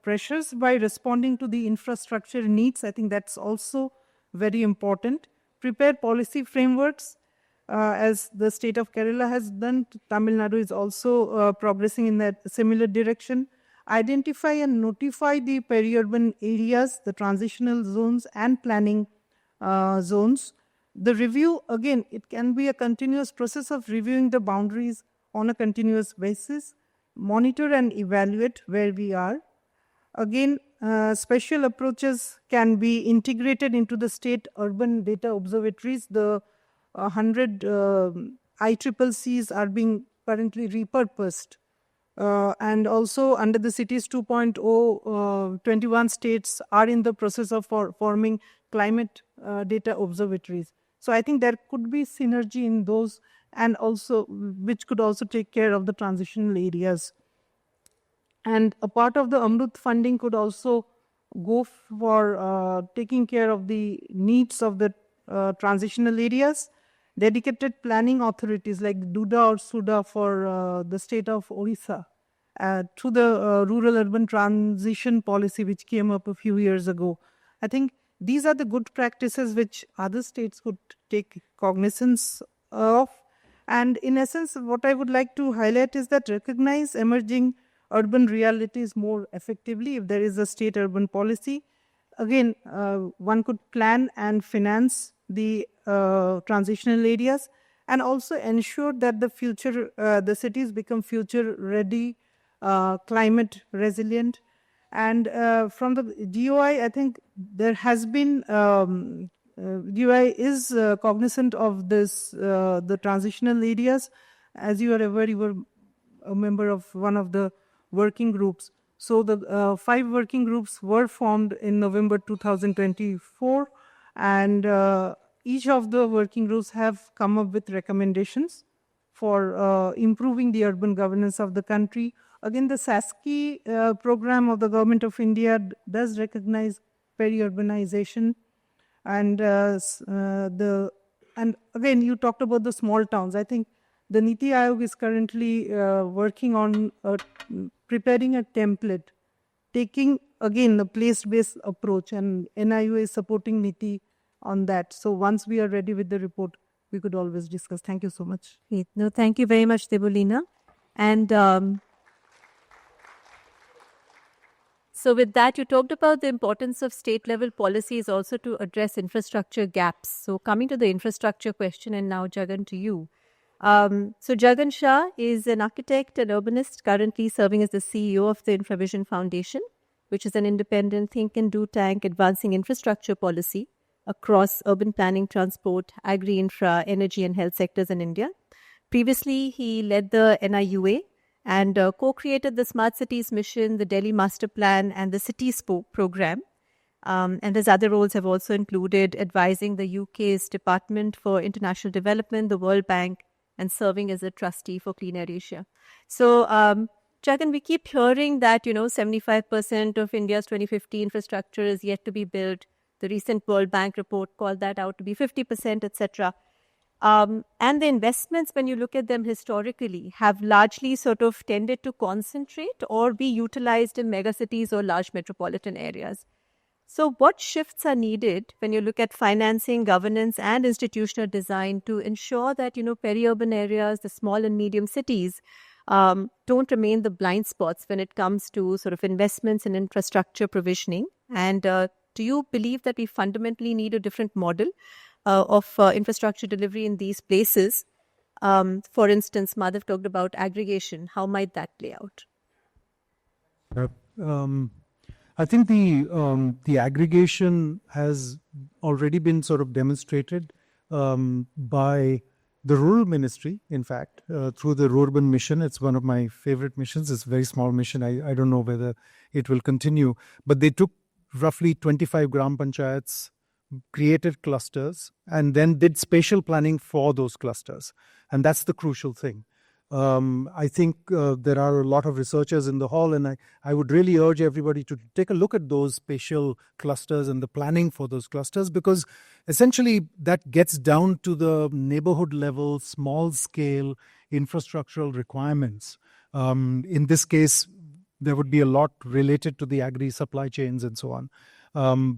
pressures by responding to the infrastructure needs. I think that's also very important. Prepare policy frameworks, as the state of Kerala has done. Tamil Nadu is also progressing in that similar direction. Identify and notify the peri-urban areas, the transitional zones and planning zones. The review, again, it can be a continuous process of reviewing the boundaries on a continuous basis. Monitor and evaluate where we are. Again, special approaches can be integrated into the state urban data observatories. The 100 ICCCs are being currently repurposed. And also under the Cities 2.0, 21 states are in the process of forming climate data observatories. So I think there could be synergy in those, and also which could also take care of the transitional areas. And a part of the Amrut funding could also go for taking care of the needs of the transitional areas. Dedicated planning authorities like DUDA or SUDA for the state of Orissa, to the rural-urban transition policy which came up a few years ago. I think these are the good practices which other states could take cognizance of. And in essence, what I would like to highlight is that recognize emerging urban realities more effectively if there is a state urban policy. Again, one could plan and finance the transitional areas, and also ensure that the cities become future ready, climate resilient. And from the GOI, I think there has been, GOI is cognizant of this, the transitional areas. As you are aware, you were a member of one of the working groups. So the 5 working groups were formed in November 2024, and each of the working groups have come up with recommendations for improving the urban governance of the country. Again, the SASKI program of the Government of India does recognize peri-urbanization, and again, you talked about the small towns. I think the Niti Aayog is currently working on preparing a template, taking again the place-based approach, and NIU is supporting Niti on that. So once we are ready with the report, we could always discuss. Thank you so much. Great. No, thank you very much, Debolina. And so with that, you talked about the importance of state-level policies also to address infrastructure gaps. So coming to the infrastructure question, and now Jagan, to you. So Jagan Shah is an architect and urbanist currently serving as the CEO of the InfraVision Foundation, which is an independent think and do tank advancing infrastructure policy across urban planning, transport, agri-infra, energy and health sectors in India. Previously, he led the NIUA and co-created the Smart Cities Mission, the Delhi Master Plan and the Cities program. And his other roles have also included advising the UK's Department for International Development, the World Bank, and serving as a trustee for Clean Air Asia. So, Jagan, we keep hearing that, 75% of India's 2050 infrastructure is yet to be built. The recent World Bank report called that out to be 50%, etc. And the investments, when you look at them historically, have largely sort of tended to concentrate or be utilized in megacities or large metropolitan areas. So, what shifts are needed when you look at financing, governance, and institutional design to ensure that peri-urban areas, the small and medium cities, don't remain the blind spots when it comes to sort of investments in infrastructure provisioning? And do you believe that we fundamentally need a different model of infrastructure delivery in these places? For instance, Madhav talked about aggregation. How might that play out? I think the aggregation has already been sort of demonstrated by the rural ministry, in fact, through the Urban mission. It's one of my favorite missions. It's a very small mission. I don't know whether it will continue. But they took roughly 25 gram panchayats, created clusters, and then did spatial planning for those clusters. And that's the crucial thing. I think there are a lot of researchers in the hall, and I would really urge everybody to take a look at those spatial clusters and the planning for those clusters, because essentially that gets down to the neighborhood level, small scale infrastructural requirements. In this case, there would be a lot related to the agri supply chains and so on.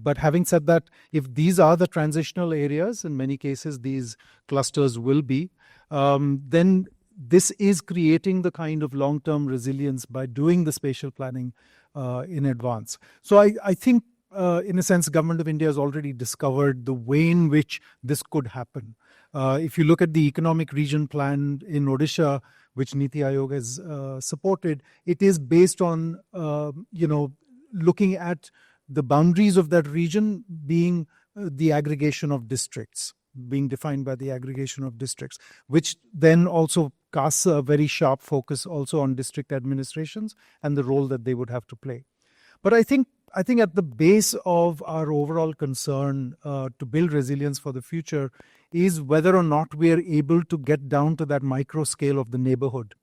But having said that, if these are the transitional areas, in many cases these clusters will be, then this is creating the kind of long-term resilience by doing the spatial planning in advance. So I think, in a sense, Government of India has already discovered the way in which this could happen. If you look at the economic region plan in Odisha, which Niti Aayog has supported, it is based on, looking at the boundaries of that region being the aggregation of districts, being defined by the aggregation of districts, which then also casts a very sharp focus also on district administrations and the role that they would have to play. But I think at the base of our overall concern to build resilience for the future is whether or not we are able to get down to that micro scale of the neighborhood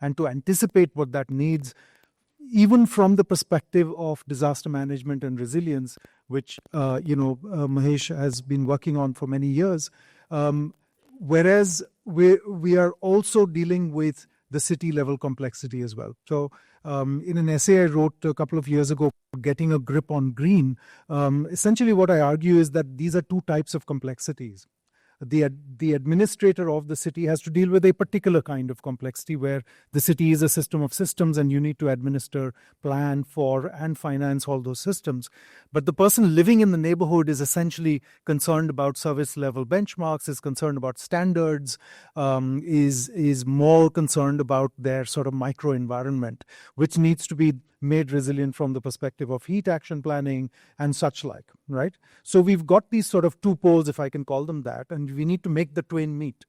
and to anticipate what that needs, even from the perspective of disaster management and resilience, which Mahesh has been working on for many years. Whereas we are also dealing with the city level complexity as well. So in an essay I wrote a couple of years ago, Getting a Grip on Green, essentially what I argue is that these are two types of complexities. The administrator of the city has to deal with a particular kind of complexity where the city is a system of systems and you need to administer, plan for, and finance all those systems. But the person living in the neighborhood is essentially concerned about service level benchmarks, is concerned about standards, is more concerned about their sort of micro environment, which needs to be made resilient from the perspective of heat action planning and such like, right? So we've got these sort of two poles, if I can call them that, and we need to make the twain meet.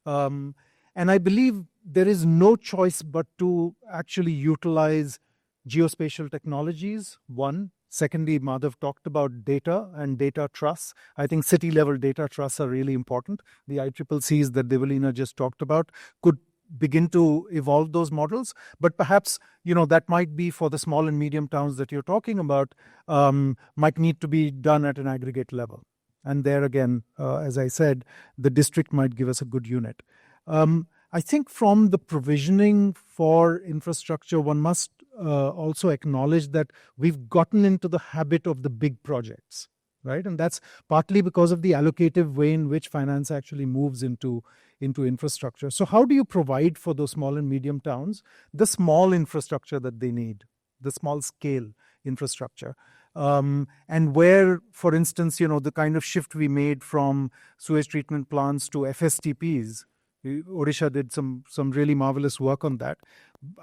And I believe there is no choice but to actually utilize geospatial technologies, one. Secondly, Madhav talked about data and data trusts. I think city-level data trusts are really important. The ICCCs that Devalina just talked about could begin to evolve those models, but perhaps that might be for the small and medium towns that you're talking about, might need to be done at an aggregate level. And there again, as I said, the district might give us a good unit. I think from the provisioning for infrastructure, one must also acknowledge that we've gotten into the habit of the big projects, right? And that's partly because of the allocative way in which finance actually moves into infrastructure. So how do you provide for those small and medium towns the small infrastructure that they need, the small scale infrastructure? And where, for instance, the kind of shift we made from sewage treatment plants to FSTPs, Odisha did some really marvelous work on that.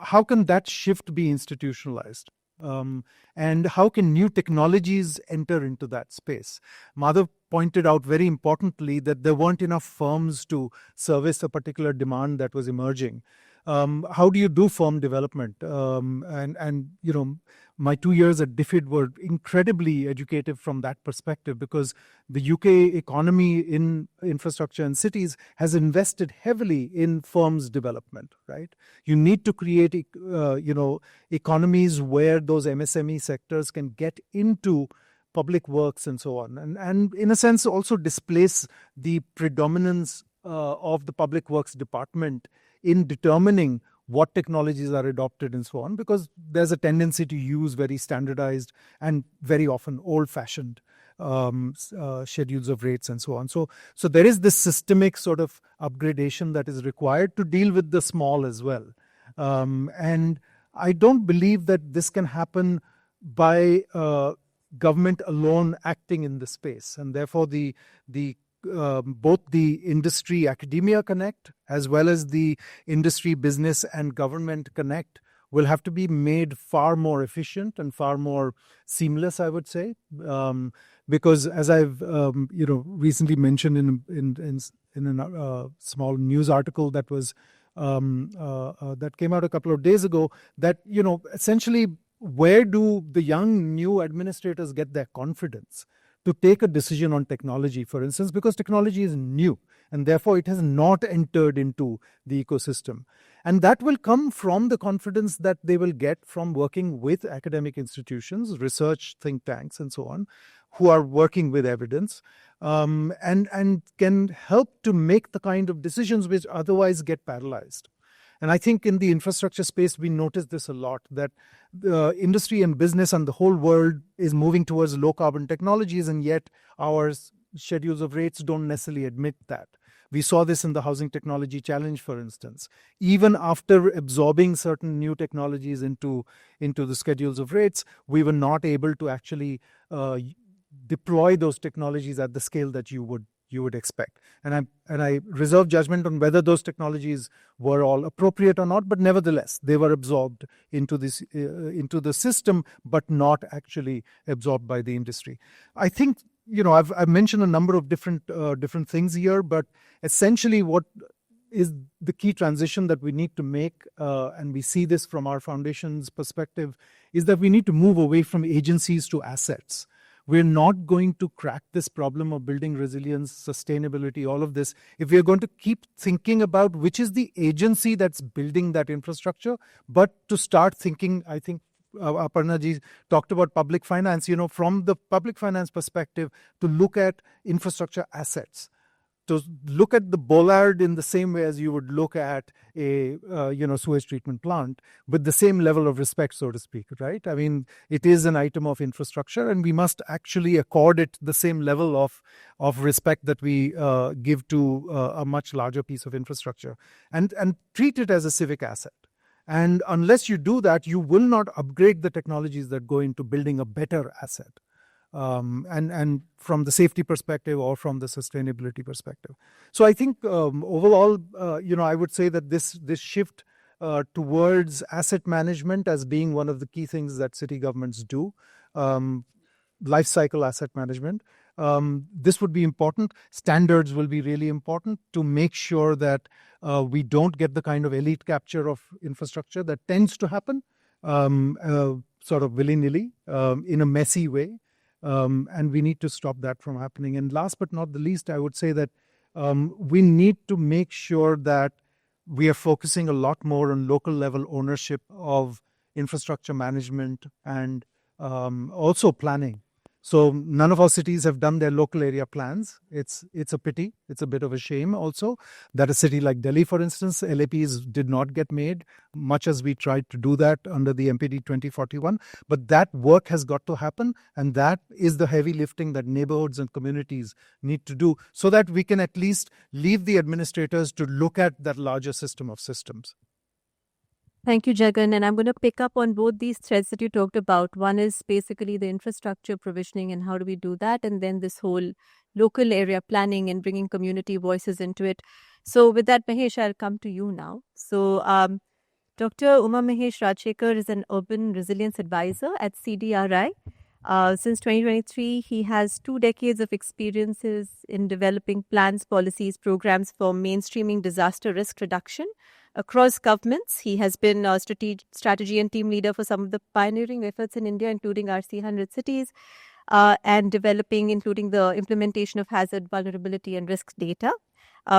How can that shift be institutionalized? And how can new technologies enter into that space? Madhav pointed out very importantly that there weren't enough firms to service a particular demand that was emerging. How do you do firm development? My 2 years at DFID were incredibly educative from that perspective, because the UK economy in infrastructure and cities has invested heavily in firms development, right? You need to create, economies where those MSME sectors can get into public works and so on, and in a sense also displace the predominance of the public works department in determining what technologies are adopted and so on, because there's a tendency to use very standardized and very often old-fashioned schedules of rates and so on. So there is this systemic sort of upgradation that is required to deal with the small as well. And I don't believe that this can happen by government alone acting in the space, and therefore the both the industry academia connect as well as the industry business and government connect will have to be made far more efficient and far more seamless, I would say, because as I've recently mentioned in a small news article that was that came out a couple of days ago, that essentially where do the young new administrators get their confidence to take a decision on technology, for instance, because technology is new and therefore it has not entered into the ecosystem. And that will come from the confidence that they will get from working with academic institutions, research think tanks and so on, who are working with evidence and can help to make the kind of decisions which otherwise get paralyzed. And I think in the infrastructure space, we notice this a lot, that industry and business and the whole world is moving towards low carbon technologies, and yet our schedules of rates don't necessarily admit that. We saw this in the Housing Technology Challenge, for instance. Even after absorbing certain new technologies into the schedules of rates, we were not able to actually deploy those technologies at the scale that you would expect. And I reserve judgment on whether those technologies were all appropriate or not, but nevertheless, they were absorbed into the system, but not actually absorbed by the industry. I think, I've mentioned a number of different things here, but essentially what is the key transition that we need to make, and we see this from our foundation's perspective, is that we need to move away from agencies to assets. We're not going to crack this problem of building resilience, sustainability, all of this, if we're going to keep thinking about which is the agency that's building that infrastructure, but to start thinking, I think Aparnaji talked about public finance, from the public finance perspective, to look at infrastructure assets, to look at the bollard in the same way as you would look at a sewage treatment plant, with the same level of respect, so to speak, right? I mean, it is an item of infrastructure, and we must actually accord it the same level of respect that we give to a much larger piece of infrastructure, and treat it as a civic asset. And unless you do that, you will not upgrade the technologies that go into building a better asset. And from the safety perspective or from the sustainability perspective. So I think overall, I would say that this shift towards asset management as being one of the key things that city governments do, life cycle asset management, this would be important. Standards will be really important to make sure that we don't get the kind of elite capture of infrastructure that tends to happen sort of willy-nilly in a messy way. And we need to stop that from happening. And last but not the least, I would say that we need to make sure that we are focusing a lot more on local level ownership of infrastructure management and also planning. So none of our cities have done their local area plans. It's a pity. It's a bit of a shame also that a city like Delhi, for instance, LAPs did not get made, much as we tried to do that under the MPD 2041. But that work has got to happen, and that is the heavy lifting that neighborhoods and communities need to do, so that we can at least leave the administrators to look at that larger system of systems. Thank you, Jagan. And I'm going to pick up on both these threads that you talked about. One is basically the infrastructure provisioning and how do we do that, and then this whole local area planning and bringing community voices into it. So with that, Mahesh, I'll come to you now. So Dr. Uma Mahesh Rajshekar is an urban resilience advisor at CDRI. Since 2023, he has 2 decades of experiences in developing plans, policies, programs for mainstreaming disaster risk reduction across governments. He has been a strategy and team leader for some of the pioneering efforts in India, including RC 100 cities, and developing, including the implementation of hazard, vulnerability, and risk data.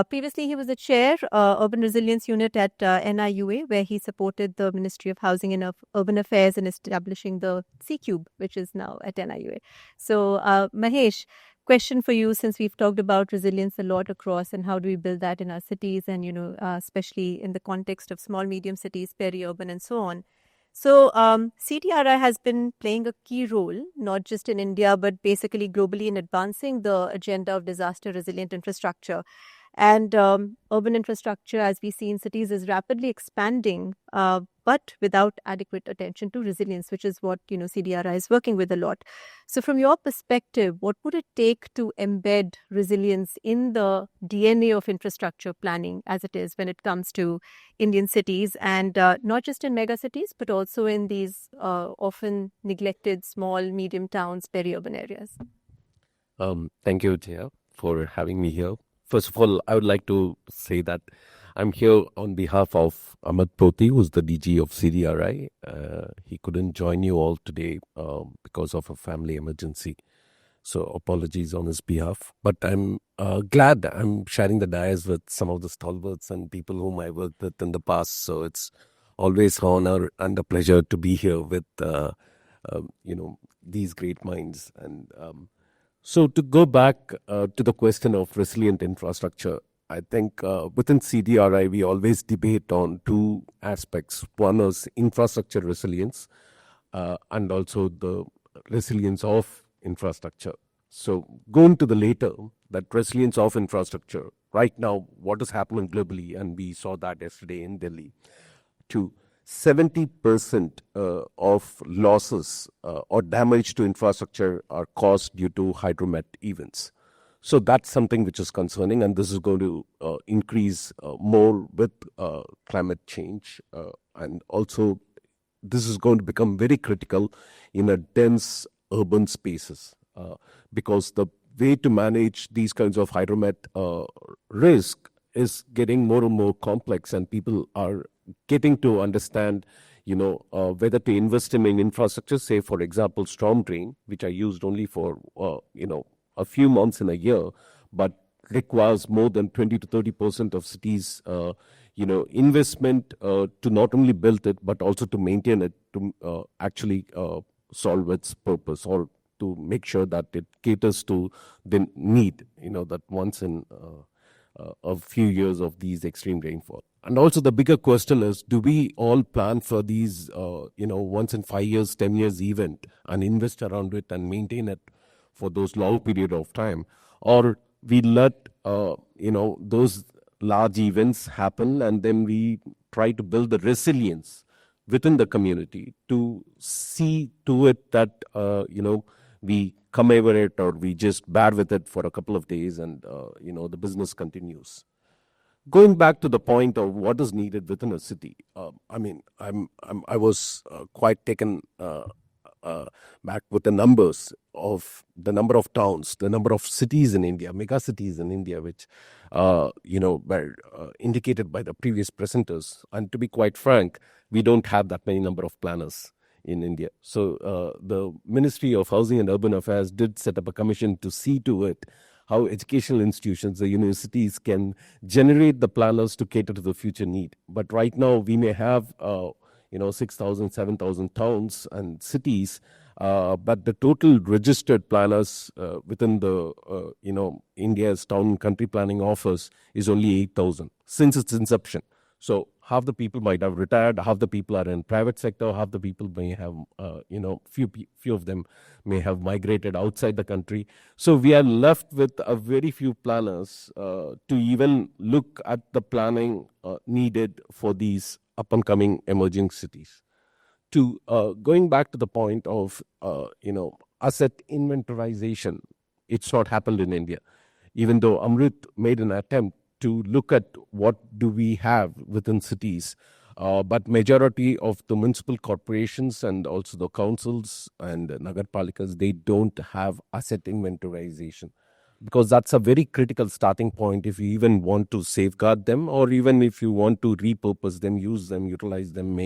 Previously, he was the chair, Urban Resilience Unit at NIUA, where he supported the Ministry of Housing and Urban Affairs in establishing the C-Cube, which is now at NIUA. So, Mahesh, question for you, since we've talked about resilience a lot across and how do we build that in our cities and, especially in the context of small, medium cities, peri-urban and so on. So, CDRI has been playing a key role, not just in India, but basically globally in advancing the agenda of disaster resilient infrastructure. And urban infrastructure, as we see in cities, is rapidly expanding, but without adequate attention to resilience, which is what CDRI is working with a lot. So, from your perspective, what would it take to embed resilience in the DNA of infrastructure planning, as it is when it comes to Indian cities, and not just in mega cities, but also in these often neglected small, medium towns, peri-urban areas? Thank you, Jaya, for having me here. First of all, I would like to say that I'm here on behalf of Amit Poti, who's the DG of CDRI. He couldn't join you all today because of a family emergency. So apologies on his behalf. But I'm glad I'm sharing the dais with some of the stalwarts and people whom I worked with in the past. So it's always an honor and a pleasure to be here with, these great minds. And so to go back to the question of resilient infrastructure, I think within CDRI, we always debate on two aspects. One is infrastructure resilience and also the resilience of infrastructure. So going to the later, that resilience of infrastructure, right now, what is happening globally, and we saw that yesterday in Delhi, to 70% of losses or damage to infrastructure are caused due to hydromet events. So that's something which is concerning, and this is going to increase more with climate change. And also, this is going to become very critical in a dense urban spaces because the way to manage these kinds of hydromet risk is getting more and more complex, and people are getting to understand, whether to invest in infrastructure, say, for example, storm drain, which are used only for, a few months in a year, but requires more than 20 to 30% of cities, investment to not only build it, but also to maintain it, to actually solve its purpose, or to make sure that it caters to the need, that once in a few years of these extreme rainfall. And also the bigger question is, do we all plan for these, once in 5 years, 10 years event and invest around it and maintain it for those long period of time? Or we let, those large events happen and then we try to build the resilience within the community to see to it that, we come over it, or we just bear with it for a couple of days and, the business continues. Going back to the point of what is needed within a city, I was quite taken back with the numbers of the number of towns, the number of cities in India, mega cities in India, which were indicated by the previous presenters. And to be quite frank, we don't have that many number of planners in India. So the Ministry of Housing and Urban Affairs did set up a commission to see to it how educational institutions, the universities, can generate the planners to cater to the future need. But right now, we may have 6,000, 7,000 towns and cities, but the total registered planners within the India's town and country planning office is only 8,000 since its inception. So half the people might have retired, half the people are in private sector, half the people may have, few of them may have migrated outside the country. So we are left with a very few planners to even look at the planning needed for these up-and-coming emerging cities. To going back to the point of, asset inventorization, it's not happened in India. Even though Amrit made an attempt to look at what do we have within cities, but majority of the municipal corporations and also the councils and nagarpalikas, they don't have asset inventorization, because that's a very critical starting point if you even want to safeguard them, or even if you want to repurpose them, use them, utilize them,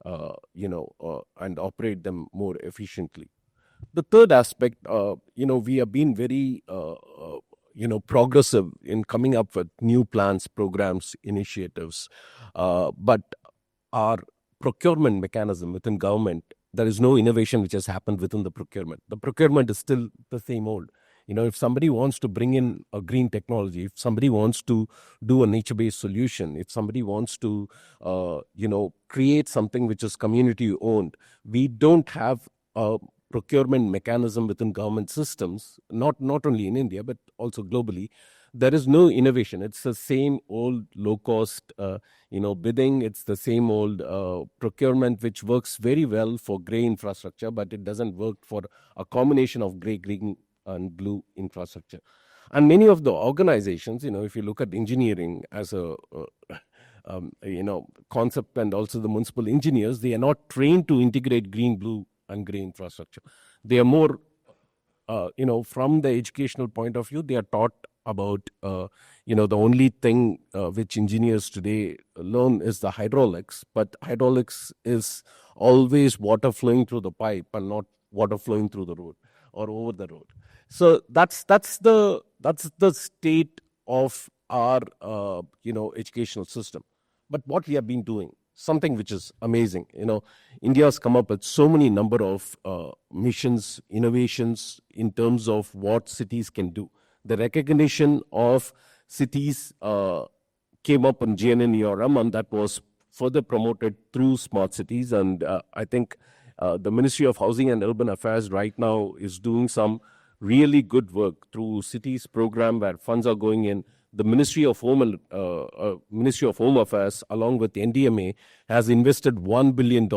and operate them more efficiently. The third aspect, we have been very, progressive in coming up with new plans, programs, initiatives. But our procurement mechanism within government, there is no innovation which has happened within the procurement. The procurement is still the same old. If somebody wants to bring in a green technology, if somebody wants to do a nature-based solution, if somebody wants to, create something which is community owned, we don't have a procurement mechanism within government systems, not only in India, but also globally. There is no innovation. It's the same old low cost, bidding. It's the same old procurement, which works very well for gray infrastructure, but it doesn't work for a combination of gray, green, and blue infrastructure. And many of the organizations, if you look at engineering as a concept, and also the municipal engineers, they are not trained to integrate green, blue, and gray infrastructure. They are more, from the educational point of view, they are taught about, the only thing which engineers today learn is the hydraulics, but hydraulics is always water flowing through the pipe and not water flowing through the road or over the road. So that's the state of our educational system. But what we have been doing, something which is amazing. India has come up with so many number of missions, innovations in terms of what cities can do. The recognition of cities came up in GNNERM, and that was further promoted through smart cities. And I think the Ministry of Housing and Urban Affairs right now is doing some really good work through cities program where funds are going in. The Ministry of Home Affairs, along with the NDMA, has invested $1 billion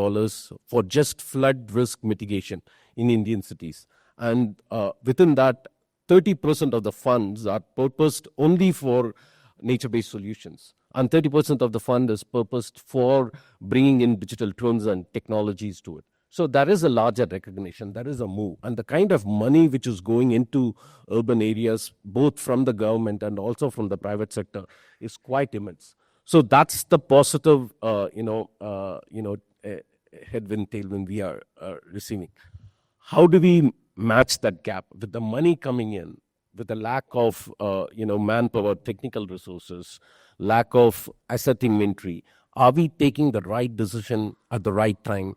for just flood risk mitigation in Indian cities. And within that, 30% of the funds are purposed only for nature-based solutions. And 30% of the fund is purposed for bringing in digital twins and technologies to it. So there is a larger recognition, there is a move. And the kind of money which is going into urban areas, both from the government and also from the private sector, is quite immense. So that's the positive, headwind, tailwind we are receiving. How do we match that gap with the money coming in, with the lack of, manpower, technical resources, lack of asset inventory? Are we taking the right decision at the right time?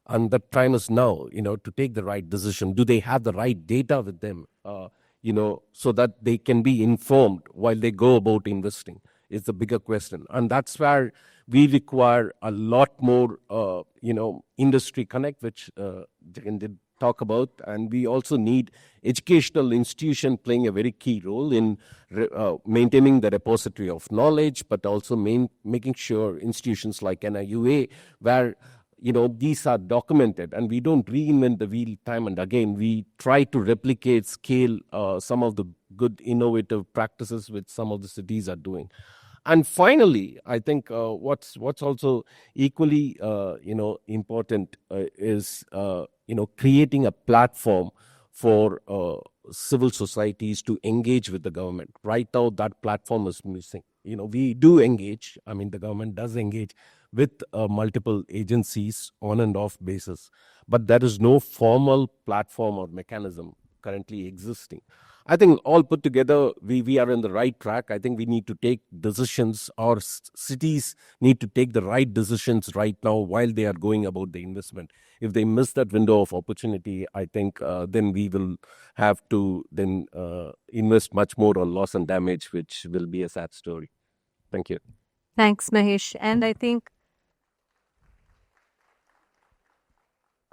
And the time is now, to take the right decision. Do they have the right data with them, so that they can be informed while they go about investing? Is the bigger question. And that's where we require a lot more, industry connect, which Jagan did talk about. And we also need educational institution playing a very key role in maintaining the repository of knowledge, but also making sure institutions like NIUA, where these are documented, and we don't reinvent the wheel time and again. We try to replicate, scale some of the good innovative practices which some of the cities are doing. And finally, I think what's also equally important is creating a platform for civil societies to engage with the government. Right now, that platform is missing. We do engage. I mean, the government does engage with multiple agencies on and off basis, but there is no formal platform or mechanism currently existing. I think all put together, we are in the right track. I think we need to take decisions, or cities need to take the right decisions right now while they are going about the investment. If they miss that window of opportunity, I think then we will have to then invest much more on loss and damage, which will be a sad story. Thank you. Thanks, Mahesh. And I think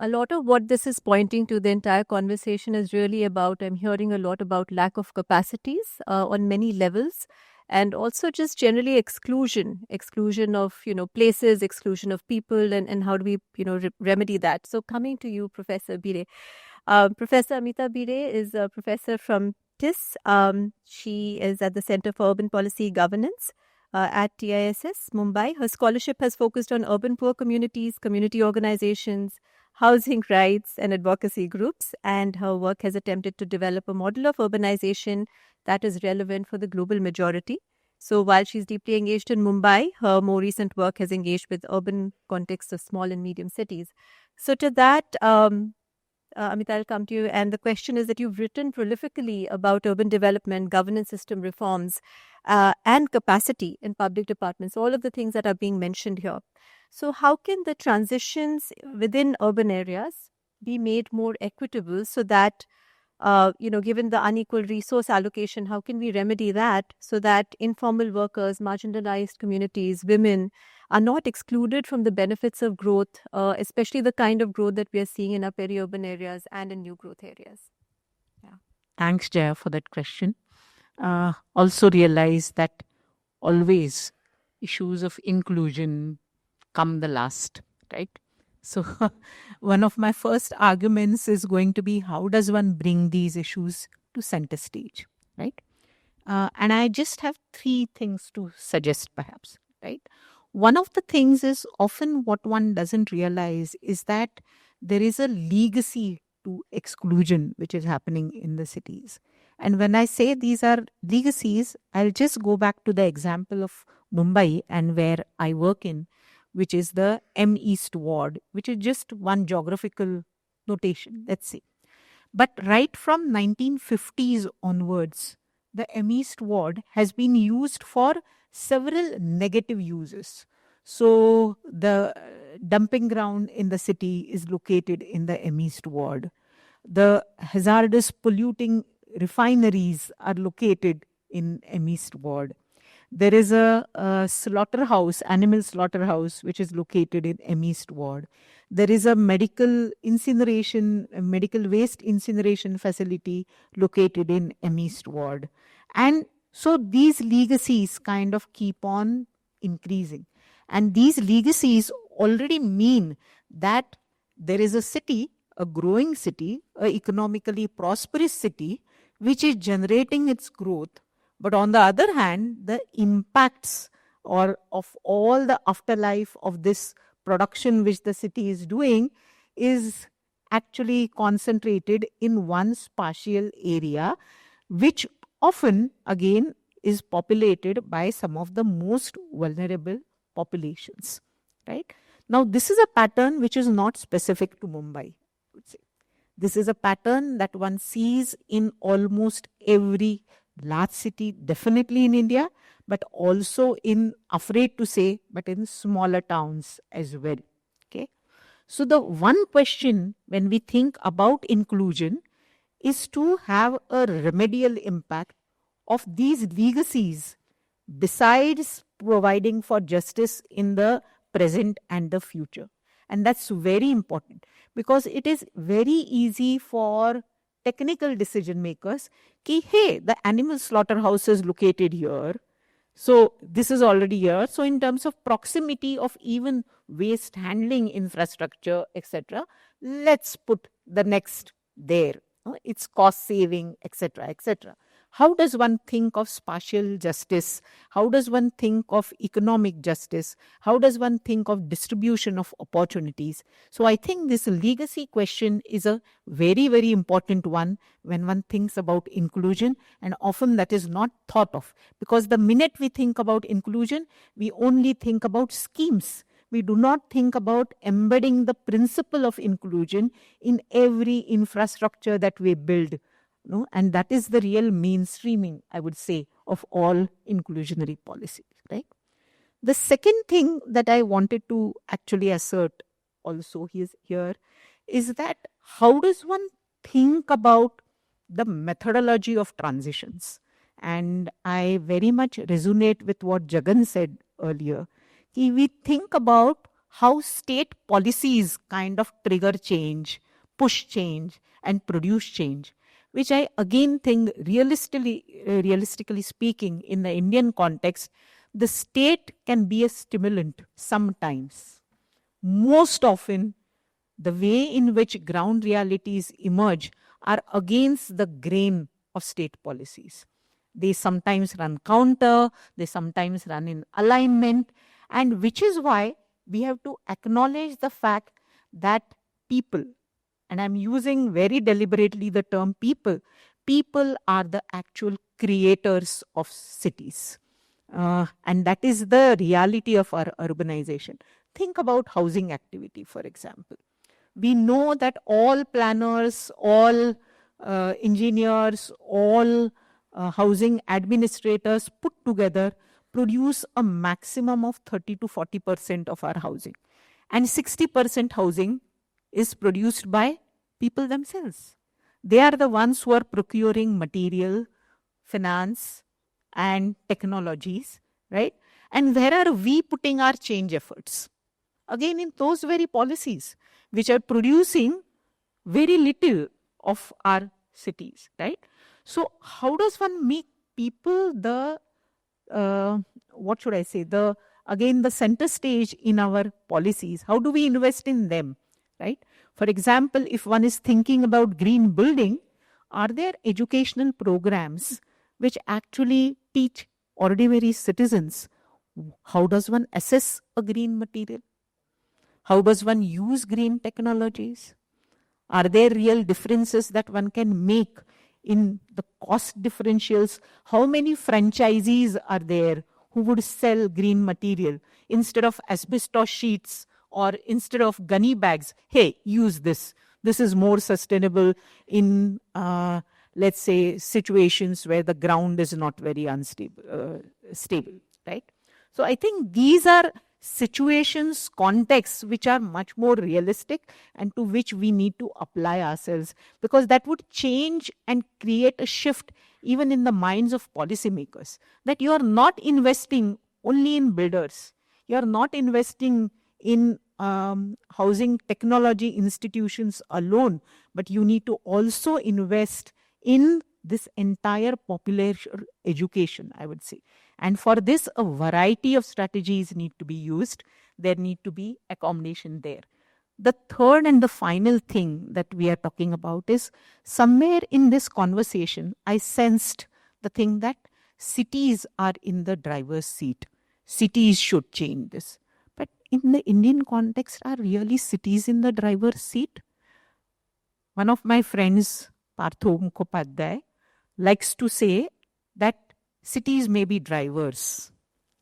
a lot of what this is pointing to, the entire conversation, is really about, I'm hearing a lot about lack of capacities on many levels, and also just generally exclusion of, places, exclusion of people, and how do we, remedy that. So coming to you, Professor Bire. Professor Amita Bire is a professor from TIS. She is at the Center for Urban Policy Governance at TISS, Mumbai. Her scholarship has focused on urban poor communities, community organizations, housing rights, and advocacy groups. And her work has attempted to develop a model of urbanization that is relevant for the global majority. So while she's deeply engaged in Mumbai, her more recent work has engaged with urban contexts of small and medium cities. So to that, Amita, I'll come to you. And the question is that you've written prolifically about urban development, governance system reforms, and capacity in public departments, all of the things that are being mentioned here. So, how can the transitions within urban areas be made more equitable so that, given the unequal resource allocation, how can we remedy that so that informal workers, marginalized communities, women are not excluded from the benefits of growth, especially the kind of growth that we are seeing in our peri-urban areas and in new growth areas? Thanks, Jaya, for that question. Also realize that always issues of inclusion come the last, right? So one of my first arguments is going to be, how does one bring these issues to center stage, right? And I just have three things to suggest, perhaps, right? One of the things is often what one doesn't realize is that there is a legacy to exclusion which is happening in the cities. And when I say these are legacies, I'll just go back to the example of Mumbai and where I work in, which is the M East Ward, which is just one geographical notation, let's say. But right from 1950s onwards, the M East Ward has been used for several negative uses. So the dumping ground in the city is located in the M East Ward. The hazardous polluting refineries are located in M East Ward. There is a slaughterhouse, animal slaughterhouse, which is located in M East Ward. There is a medical waste incineration facility located in M East Ward. And so these legacies kind of keep on increasing. And these legacies already mean that there is a city, a growing city, an economically prosperous city, which is generating its growth. But on the other hand, the impacts or of all the afterlife of this production which the city is doing is actually concentrated in one spatial area, which often again is populated by some of the most vulnerable populations, right? Now, this is a pattern which is not specific to Mumbai, I would say. This is a pattern that one sees in almost every large city, definitely in India, but also in, afraid to say, but in smaller towns as well. Okay. So the one question when we think about inclusion is to have a remedial impact of these legacies besides providing for justice in the present and the future. And that's very important because it is very easy for technical decision makers ki, hey, the animal slaughterhouse is located here. So this is already here. So in terms of proximity of even waste handling infrastructure, etc., let's put the next there. It's cost saving, etc., etc. How does one think of spatial justice? How does one think of economic justice? How does one think of distribution of opportunities? So I think this legacy question is a very, very important one when one thinks about inclusion, and often that is not thought of, because the minute we think about inclusion, we only think about schemes. We do not think about embedding the principle of inclusion in every infrastructure that we build. No? And that is the real mainstreaming, I would say, of all inclusionary policies, right? The second thing that I wanted to actually assert also here is that how does one think about the methodology of transitions? And I very much resonate with what Jagan said earlier. We think about how state policies kind of trigger change, push change, and produce change, which I again think realistically speaking, in the Indian context, the state can be a stimulant sometimes. Most often, the way in which ground realities emerge are against the grain of state policies. They sometimes run counter, they sometimes run in alignment, and which is why we have to acknowledge the fact that people, and I'm using very deliberately the term people are the actual creators of cities. And that is the reality of our urbanization. Think about housing activity, for example. We know that all planners, all engineers, all housing administrators put together produce a maximum of 30 to 40% of our housing. And 60% housing is produced by people themselves. They are the ones who are procuring material, finance, and technologies, right? And where are we putting our change efforts? Again, in those very policies which are producing very little of our cities, right? So, how does one make people the what should I say, the center stage in our policies? How do we invest in them, right? For example, if one is thinking about green building, are there educational programs which actually teach ordinary citizens how does one assess a green material? How does one use green technologies? Are there real differences that one can make in the cost differentials? How many franchisees are there who would sell green material instead of asbestos sheets or instead of gunny bags? Hey, use this. This is more sustainable in, let's say, situations where the ground is not very stable, right? So I think these are situations, contexts which are much more realistic and to which we need to apply ourselves, because that would change and create a shift even in the minds of policymakers, that you are not investing only in builders, you are not investing in housing technology institutions alone, but you need to also invest in this entire population education, I would say. And for this, a variety of strategies need to be used. There need to be accommodation there. The third and the final thing that we are talking about is somewhere in this conversation, I sensed the thing that cities are in the driver's seat. Cities should change this. But in the Indian context, are really cities in the driver's seat? One of my friends, Partho Mukhopadhyay, likes to say that cities may be drivers,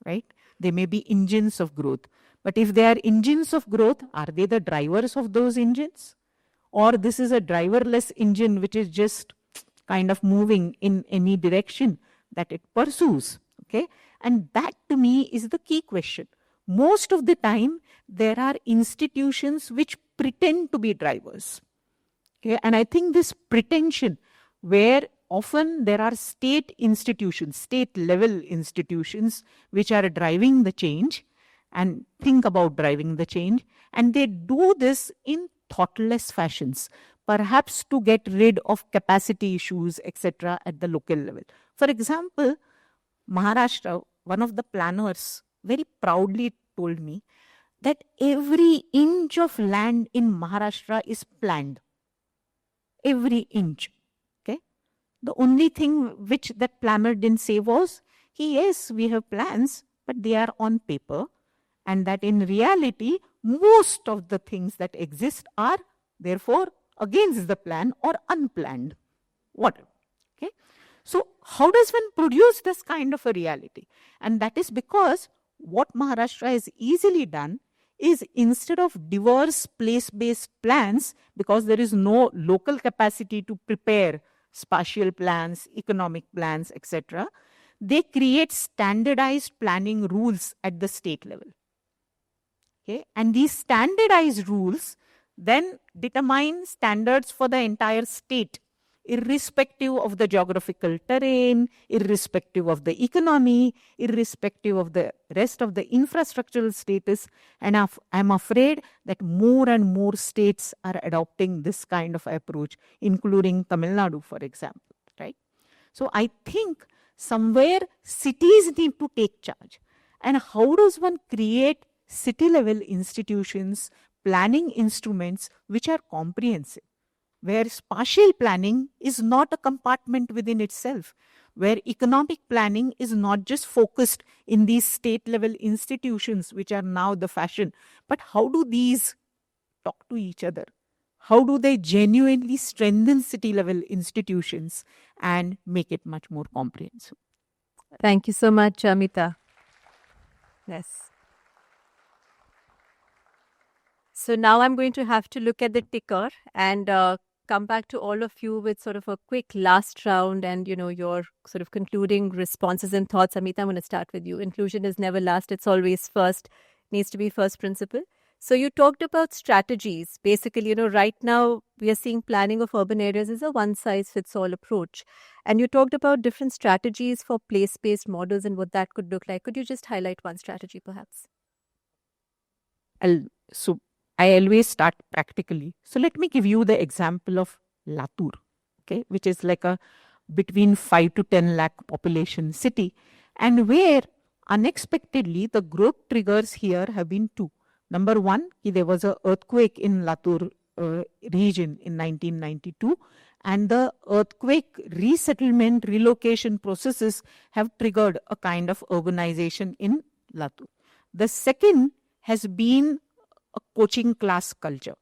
right? They may be engines of growth. But if they are engines of growth, are they the drivers of those engines? Or this is a driverless engine which is just kind of moving in any direction that it pursues, okay? And that to me is the key question. Most of the time, there are institutions which pretend to be drivers. Okay? And I think this pretension, where often there are state institutions, state-level institutions, which are driving the change and think about driving the change, and they do this in thoughtless fashions, perhaps to get rid of capacity issues, etc., at the local level. For example, Maharashtra, one of the planners very proudly told me that every inch of land in Maharashtra is planned. Every inch. Okay. The only thing which that planner didn't say was, yes, we have plans, but they are on paper. And that in reality, most of the things that exist are therefore against the plan or unplanned. Whatever. Okay. So how does one produce this kind of a reality? And that is because what Maharashtra has easily done is, instead of diverse place-based plans, because there is no local capacity to prepare spatial plans, economic plans, etc., they create standardized planning rules at the state level. Okay? And these standardized rules then determine standards for the entire state, irrespective of the geographical terrain, irrespective of the economy, irrespective of the rest of the infrastructural status. And I'm afraid that more and more states are adopting this kind of approach, including Tamil Nadu, for example, right? So I think somewhere cities need to take charge. And how does one create city-level institutions, planning instruments which are comprehensive, where spatial planning is not a compartment within itself, where economic planning is not just focused in these state-level institutions which are now the fashion, but how do these talk to each other? How do they genuinely strengthen city-level institutions and make it much more comprehensive? Thank you so much, Amita. Yes. So now I'm going to have to look at the ticker and come back to all of you with sort of a quick last round and, your sort of concluding responses and thoughts. Amita, I'm going to start with you. Inclusion is never last. It's always first. Needs to be first principle. So you talked about strategies. Basically, right now we are seeing planning of urban areas is a one-size-fits-all approach. And you talked about different strategies for place-based models and what that could look like. Could you just highlight one strategy, perhaps? So I always start practically. So let me give you the example of Latur, okay, which is like a between 5 to 10 lakh population city, and where unexpectedly the growth triggers here have been two. Number one, there was an earthquake in Latur region in 1992, and the earthquake resettlement relocation processes have triggered a kind of urbanization in Latur. The second has been a coaching class culture.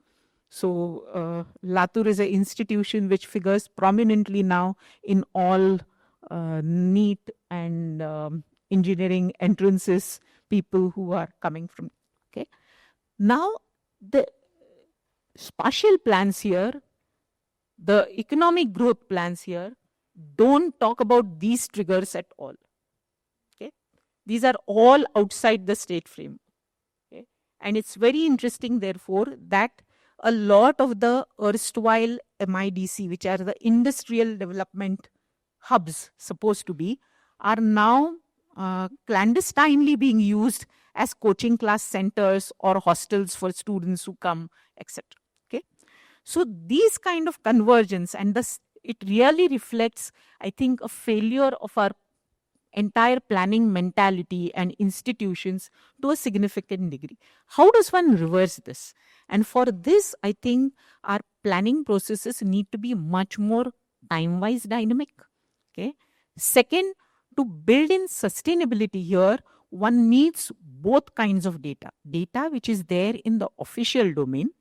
So Latur is an institution which figures prominently now in all NEET and engineering entrances, people who are coming from. Okay. Now, the spatial plans here, the economic growth plans here, don't talk about these triggers at all. Okay. These are all outside the state frame. Okay. And it's very interesting, therefore, that a lot of the erstwhile MIDC, which are the industrial development hubs supposed to be, are now clandestinely being used as coaching class centers or hostels for students who come, etc. Okay, so these kind of convergence and it really reflects, I think, a failure of our entire planning mentality and institutions to a significant degree. How does one reverse this? And for this, I think our planning processes need to be much more time-wise dynamic. Okay. Second, to build in sustainability here, one needs both kinds of data. Data which is there in the official domain,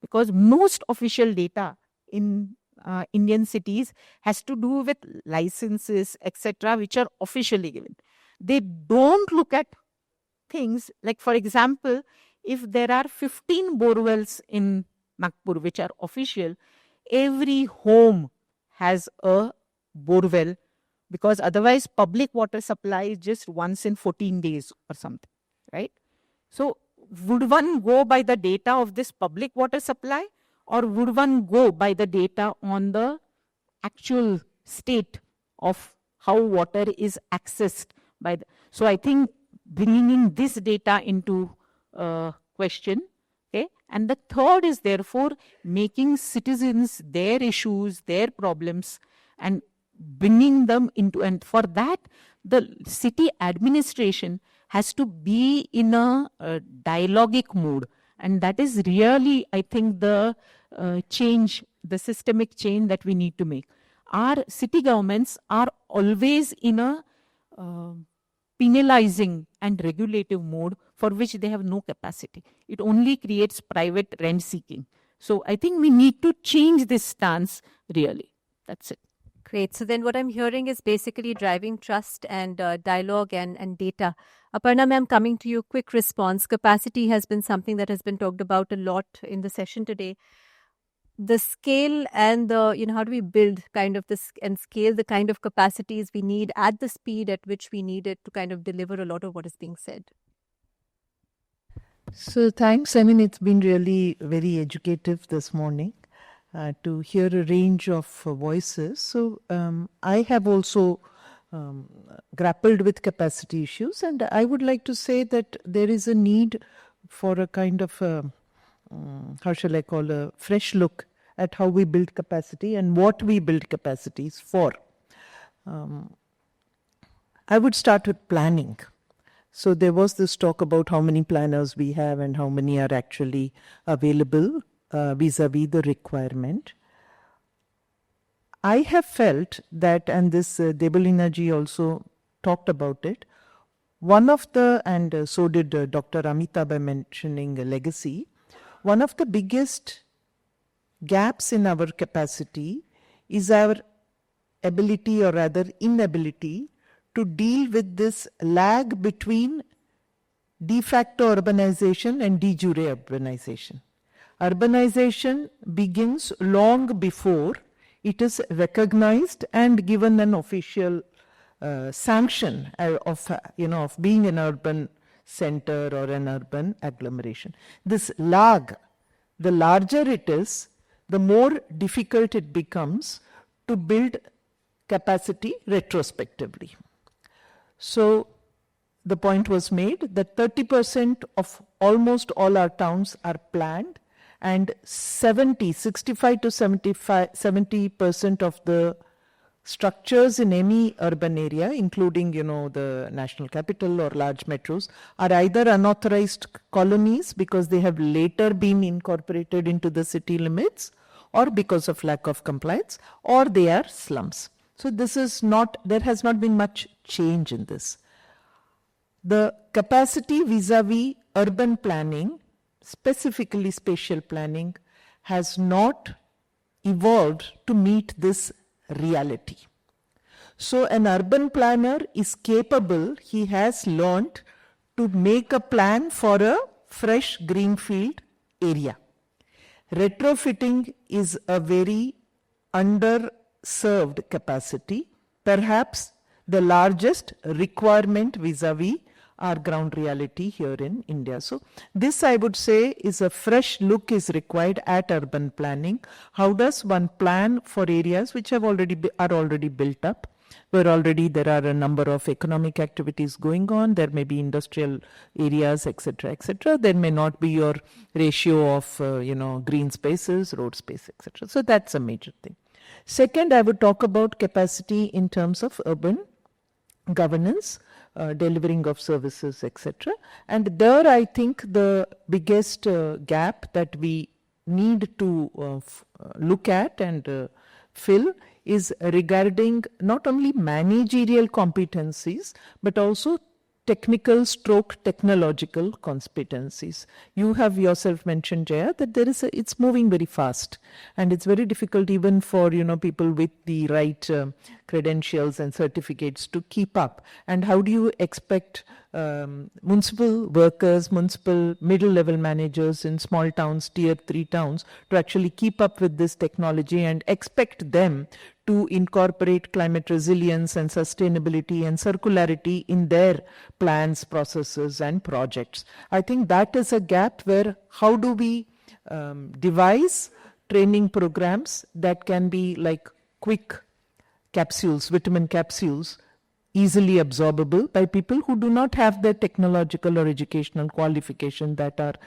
because most official data in Indian cities has to do with licenses, etc., which are officially given. They don't look at things like, for example, if there are 15 borewells in Nagpur which are official, every home has a borewell, because otherwise public water supply is just once in 14 days or something, right? So would one go by the data of this public water supply, or would one go by the data on the actual state of how water is accessed by the... So I think bringing in this data into question. Okay? And the third is therefore making citizens their issues, their problems, and bringing them into, and for that the city administration has to be in a dialogic mode, and that is really, I think, the change, the systemic change that we need to make. Our city governments are always in a penalizing and regulative mode for which they have no capacity. It only creates private rent seeking. So I think we need to change this stance really. That's it. Great. So then what I'm hearing is basically driving trust and dialogue and data. Aparna ma'am, coming to you, quick response. Capacity has been something that has been talked about a lot in the session today. The scale and the, how do we build kind of this and scale the kind of capacities we need at the speed at which we need it to kind of deliver a lot of what is being said? So thanks. I mean, it's been really very educative this morning. To hear a range of voices. So I have also grappled with capacity issues, and I would like to say that there is a need for a kind of, how shall I call, a fresh look at how we build capacity and what we build capacities for. I would start with planning. So there was this talk about how many planners we have and how many are actually available vis-a-vis the requirement. I have felt that, and this Debalina ji also talked about it, one of the, and so did Dr. Amita by mentioning legacy, one of the biggest gaps in our capacity is our ability, or rather inability, to deal with this lag between de facto urbanization and de jure urbanization. Urbanization begins long before it is recognized and given an official sanction of being an urban center or an urban agglomeration. This lag, the larger it is, the more difficult it becomes to build capacity retrospectively. So the point was made that 30% of almost all our towns are planned, and 65 to 70% of the structures in any urban area, including, the national capital or large metros, are either unauthorized colonies because they have later been incorporated into the city limits, or because of lack of compliance, or they are slums. So there has not been much change in this. The capacity vis-a-vis urban planning, specifically spatial planning, has not evolved to meet this reality. So an urban planner is capable, he has learned to make a plan for a fresh greenfield area. Retrofitting is a very underserved capacity, perhaps the largest requirement vis-a-vis our ground reality here in India. So this, I would say, is a fresh look is required at urban planning. How does one plan for areas which are already built up, where there are a number of economic activities going on, there may be industrial areas, etc., etc. There may not be your ratio of green spaces, road space, etc. So that's a major thing. Second, I would talk about capacity in terms of urban governance, delivering of services, etc. And there, I think the biggest gap that we need to look at and fill is regarding not only managerial competencies, but also technological competencies. You have yourself mentioned, Jaya, that it's moving very fast, and it's very difficult even for people with the right credentials and certificates to keep up. And how do you expect municipal workers, municipal middle-level managers in small towns, tier 3 towns, to actually keep up with this technology and expect them to incorporate climate resilience and sustainability and circularity in their plans, processes, and projects? I think that is a gap where how do we devise training programs that can be like quick capsules, vitamin capsules, easily absorbable by people who do not have the technological or educational qualification that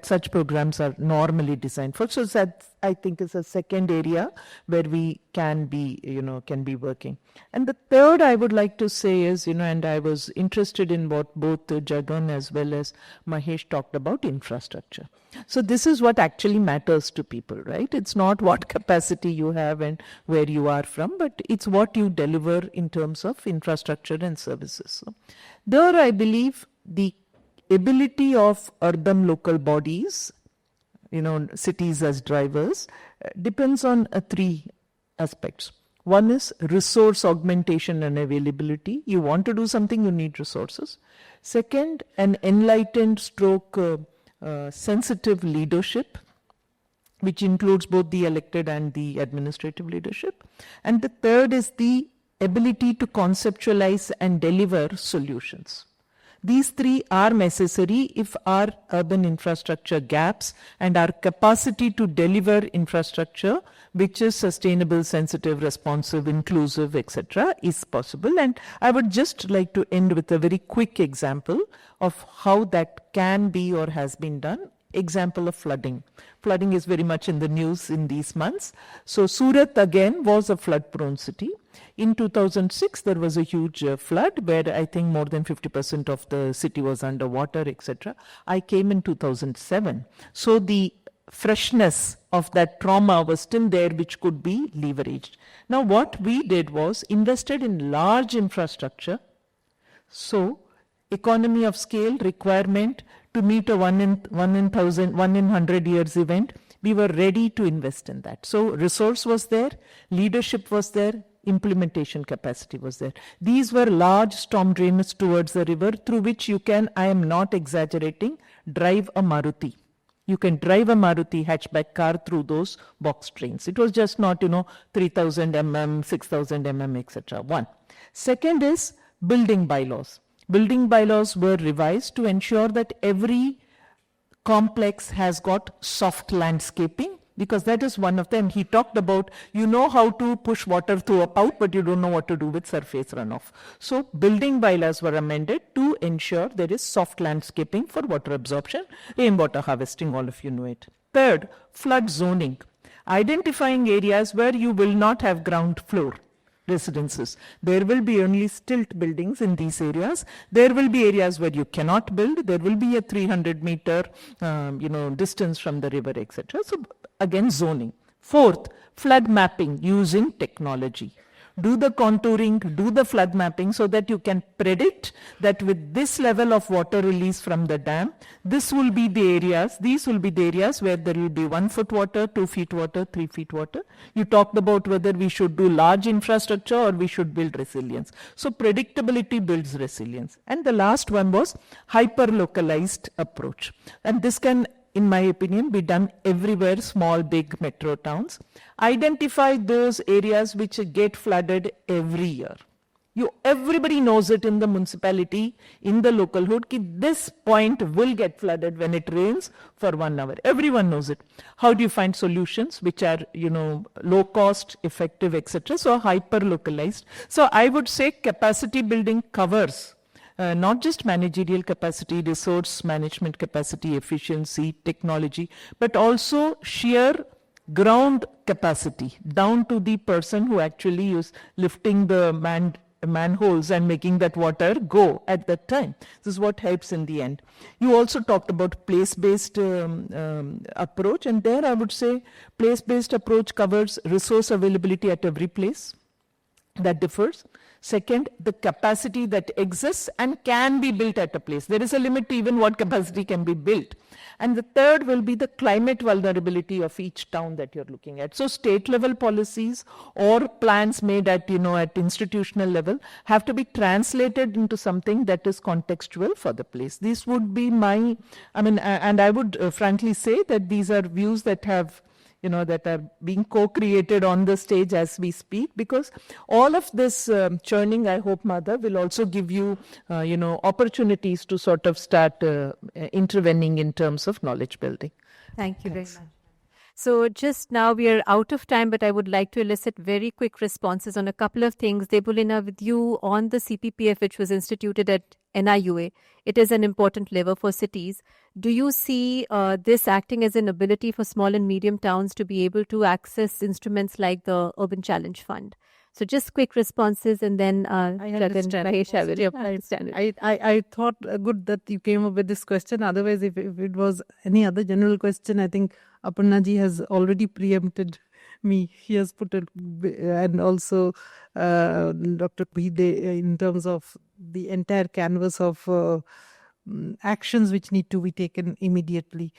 such programs are normally designed for. So that, I think, is a second area where we can be working. And the third I would like to say is, and I was interested in what both Jagan as well as Mahesh talked about, infrastructure. So this is what actually matters to people, right? It's not what capacity you have and where you are from, but it's what you deliver in terms of infrastructure and services. So there, I believe the ability of urban local bodies, cities as drivers, depends on 3 aspects. One is resource augmentation and availability. You want to do something, you need resources. Second, an enlightened sensitive leadership, which includes both the elected and the administrative leadership. And the third is the ability to conceptualize and deliver solutions. These 3 are necessary if our urban infrastructure gaps and our capacity to deliver infrastructure, which is sustainable, sensitive, responsive, inclusive, etc., is possible. And I would just like to end with a very quick example of how that can be or has been done. Example of flooding. Flooding is very much in the news in these months. So Surat again was a flood-prone city. In 2006, there was a huge flood where I think more than 50% of the city was underwater, etc. I came in 2007. So the freshness of that trauma was still there, which could be leveraged. Now what we did was invested in large infrastructure. So economy of scale requirement to meet a 1 in 100 years event, we were ready to invest in that. So resource was there, leadership was there, implementation capacity was there. These were large storm drains towards the river through which you can, I am not exaggerating, drive a Maruti You can drive a Maruti hatchback car through those box trains. It was just not, 3000 mm, 6000 mm, etc. One. Second is building bylaws. Building bylaws were revised to ensure that every complex has got soft landscaping, because that is one of them. He talked about, how to push water through a pipe, but you don't know what to do with surface runoff. So building bylaws were amended to ensure there is soft landscaping for water absorption, rainwater harvesting, all of you know it. Third, flood zoning. Identifying areas where you will not have ground floor residences. There will be only stilt buildings in these areas. There will be areas where you cannot build. There will be a 300-meter, distance from the river, etc. So again, zoning. Fourth, flood mapping using technology. Do the contouring, do the flood mapping so that you can predict that with this level of water release from the dam, these will be the areas where there will be 1 foot water, 2 feet water, 3 feet water. You talked about whether we should do large infrastructure or we should build resilience. So predictability builds resilience. And the last one was hyper-localized approach. And this can, in my opinion, be done everywhere, small, big metro towns. Identify those areas which get flooded every year. Everybody knows it in the municipality, in the local hood, this point will get flooded when it rains for 1 hour. Everyone knows it. How do you find solutions which are, low cost, effective, etc.? So hyper localized. So I would say capacity building covers not just managerial capacity, resource management capacity, efficiency, technology, but also sheer ground capacity down to the person who actually is lifting the manholes and making that water go at that time. This is what helps in the end. You also talked about place-based approach, and there I would say place-based approach covers resource availability at every place. That differs. Second, the capacity that exists and can be built at a place. There is a limit to even what capacity can be built. And the third will be the climate vulnerability of each town that you're looking at. So state level policies or plans made at, at institutional level have to be translated into something that is contextual for the place. This would be and I would frankly say that these are views that have that are being co-created on the stage as we speak, because all of this churning, I hope, Madhav, will also give you, opportunities to sort of start intervening in terms of knowledge building. Thank you very much. So just now we are out of time, but I would like to elicit very quick responses on a couple of things. Debulina, with you on the CPPF, which was instituted at NIUA, it is an important lever for cities. Do you see this acting as an ability for small and medium towns to be able to access instruments like the Urban Challenge Fund? So just quick responses, and then I understand. I thought good that you came up with this question. Otherwise, if it was any other general question, I think Aparna ji has already preempted me. He has put it, and also Dr. Bide, in terms of the entire canvas of actions which need to be taken immediately.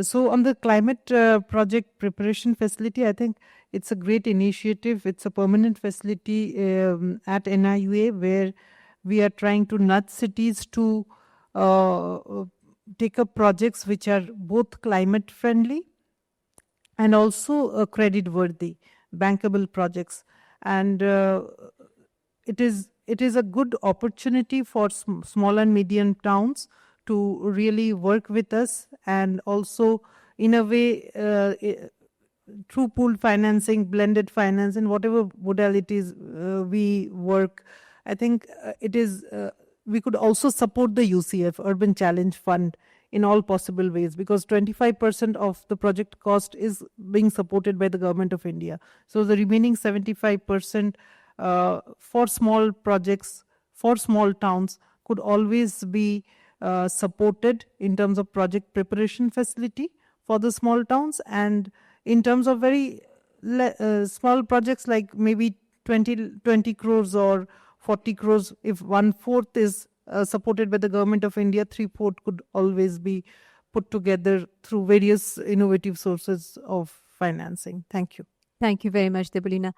So on the climate project preparation facility, I think it's a great initiative. It's a permanent facility at NIUA where we are trying to nudge cities to take up projects which are both climate friendly and also credit worthy, bankable projects. And it is a good opportunity for small and medium towns to really work with us, and also in a way through pooled financing, blended finance, and whatever modalities we work. I think it is we could also support the UCF, Urban Challenge Fund, in all possible ways, because 25% of the project cost is being supported by the Government of India. So the remaining 75% for small projects, for small towns, could always be supported in terms of project preparation facility for the small towns, and in terms of very small projects like maybe 20 crores or 40 crores, if 1/4 is supported by the Government of India, 3/4 could always be put together through various innovative sources of financing. Thank you. Thank you very much, Debulina.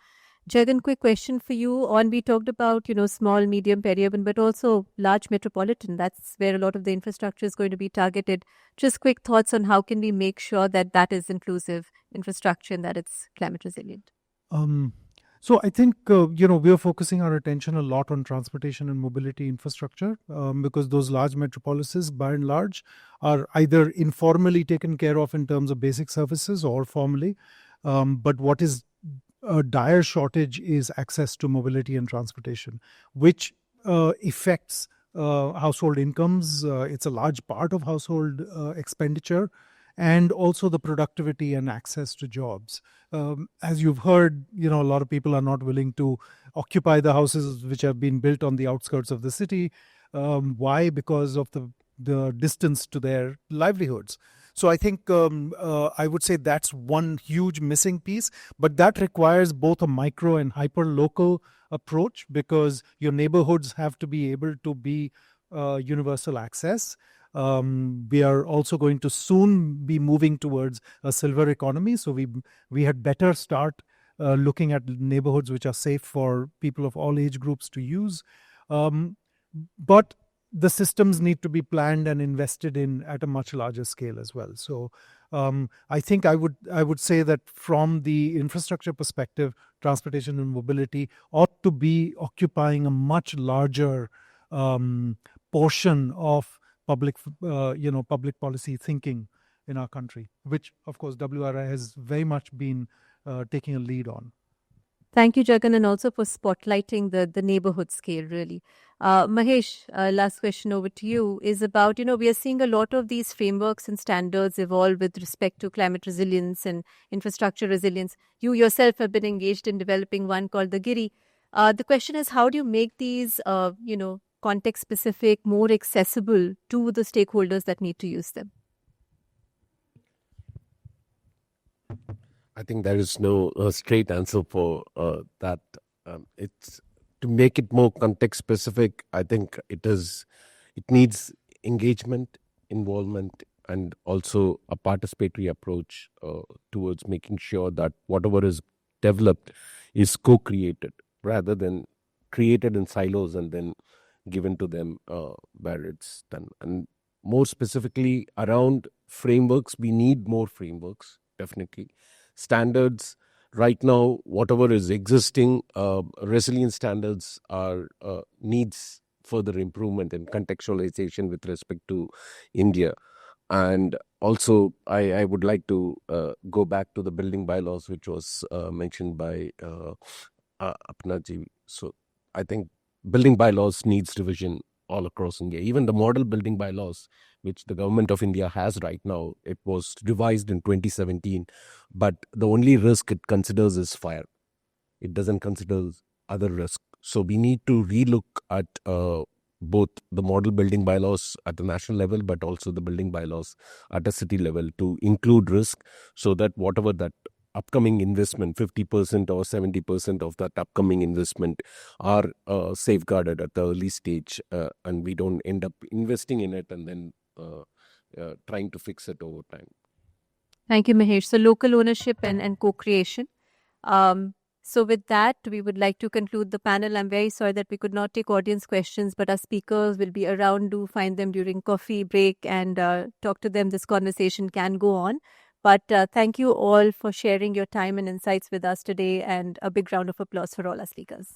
Jagan, quick question for you. We talked about, small, medium, peri-urban, but also large metropolitan. That's where a lot of the infrastructure is going to be targeted. Just quick thoughts on how can we make sure that that is inclusive infrastructure and that it's climate resilient. So I think we are focusing our attention a lot on transportation and mobility infrastructure because those large metropolises, by and large, are either informally taken care of in terms of basic services or formally. But what is a dire shortage is access to mobility and transportation, which affects household incomes. It's a large part of household expenditure, and also the productivity and access to jobs. As you've heard, a lot of people are not willing to occupy the houses which have been built on the outskirts of the city. Why? Because of the distance to their livelihoods. So I think I would say that's one huge missing piece, but that requires both a micro and hyper local approach because your neighborhoods have to be able to be universal access. We are also going to soon be moving towards a silver economy, so we had better start looking at neighborhoods which are safe for people of all age groups to use. But the systems need to be planned and invested in at a much larger scale as well. So I think I would say that from the infrastructure perspective, transportation and mobility ought to be occupying a much larger portion of public policy thinking in our country, which of course WRI has very much been taking a lead on. Thank you, Jagan, and also for spotlighting the neighborhood scale, really. Mahesh, last question over to you is about, we are seeing a lot of these frameworks and standards evolve with respect to climate resilience and infrastructure resilience. You yourself have been engaged in developing one called the GIRI. The question is, how do you make these, context-specific, more accessible to the stakeholders that need to use them? I think there is no straight answer for that. It's to make it more context specific. I think it needs engagement, involvement, and also a participatory approach towards making sure that whatever is developed is co-created rather than created in silos and then given to them where it's done. And more specifically around frameworks, we need more frameworks, definitely. Standards right now, whatever is existing, resilience standards are needs further improvement and contextualization with respect to India. And also I would like to go back to the building bylaws which was mentioned by Apnaji. So I think building bylaws needs revision all across India. Even the model building bylaws, which the government of India has right now, it was revised in 2017, but the only risk it considers is fire. It doesn't consider other risks. So we need to relook at both the model building bylaws at the national level, but also the building bylaws at a city level to include risk, so that whatever that upcoming investment, 50% or 70% of that upcoming investment are safeguarded at the early stage, and we don't end up investing in it and then trying to fix it over time. Thank you, Mahesh. So local ownership and co-creation. So with that, we would like to conclude the panel. I'm very sorry that we could not take audience questions, but our speakers will be around. Do find them during coffee break and talk to them. This conversation can go on. But thank you all for sharing your time and insights with us today, and a big round of applause for all our speakers.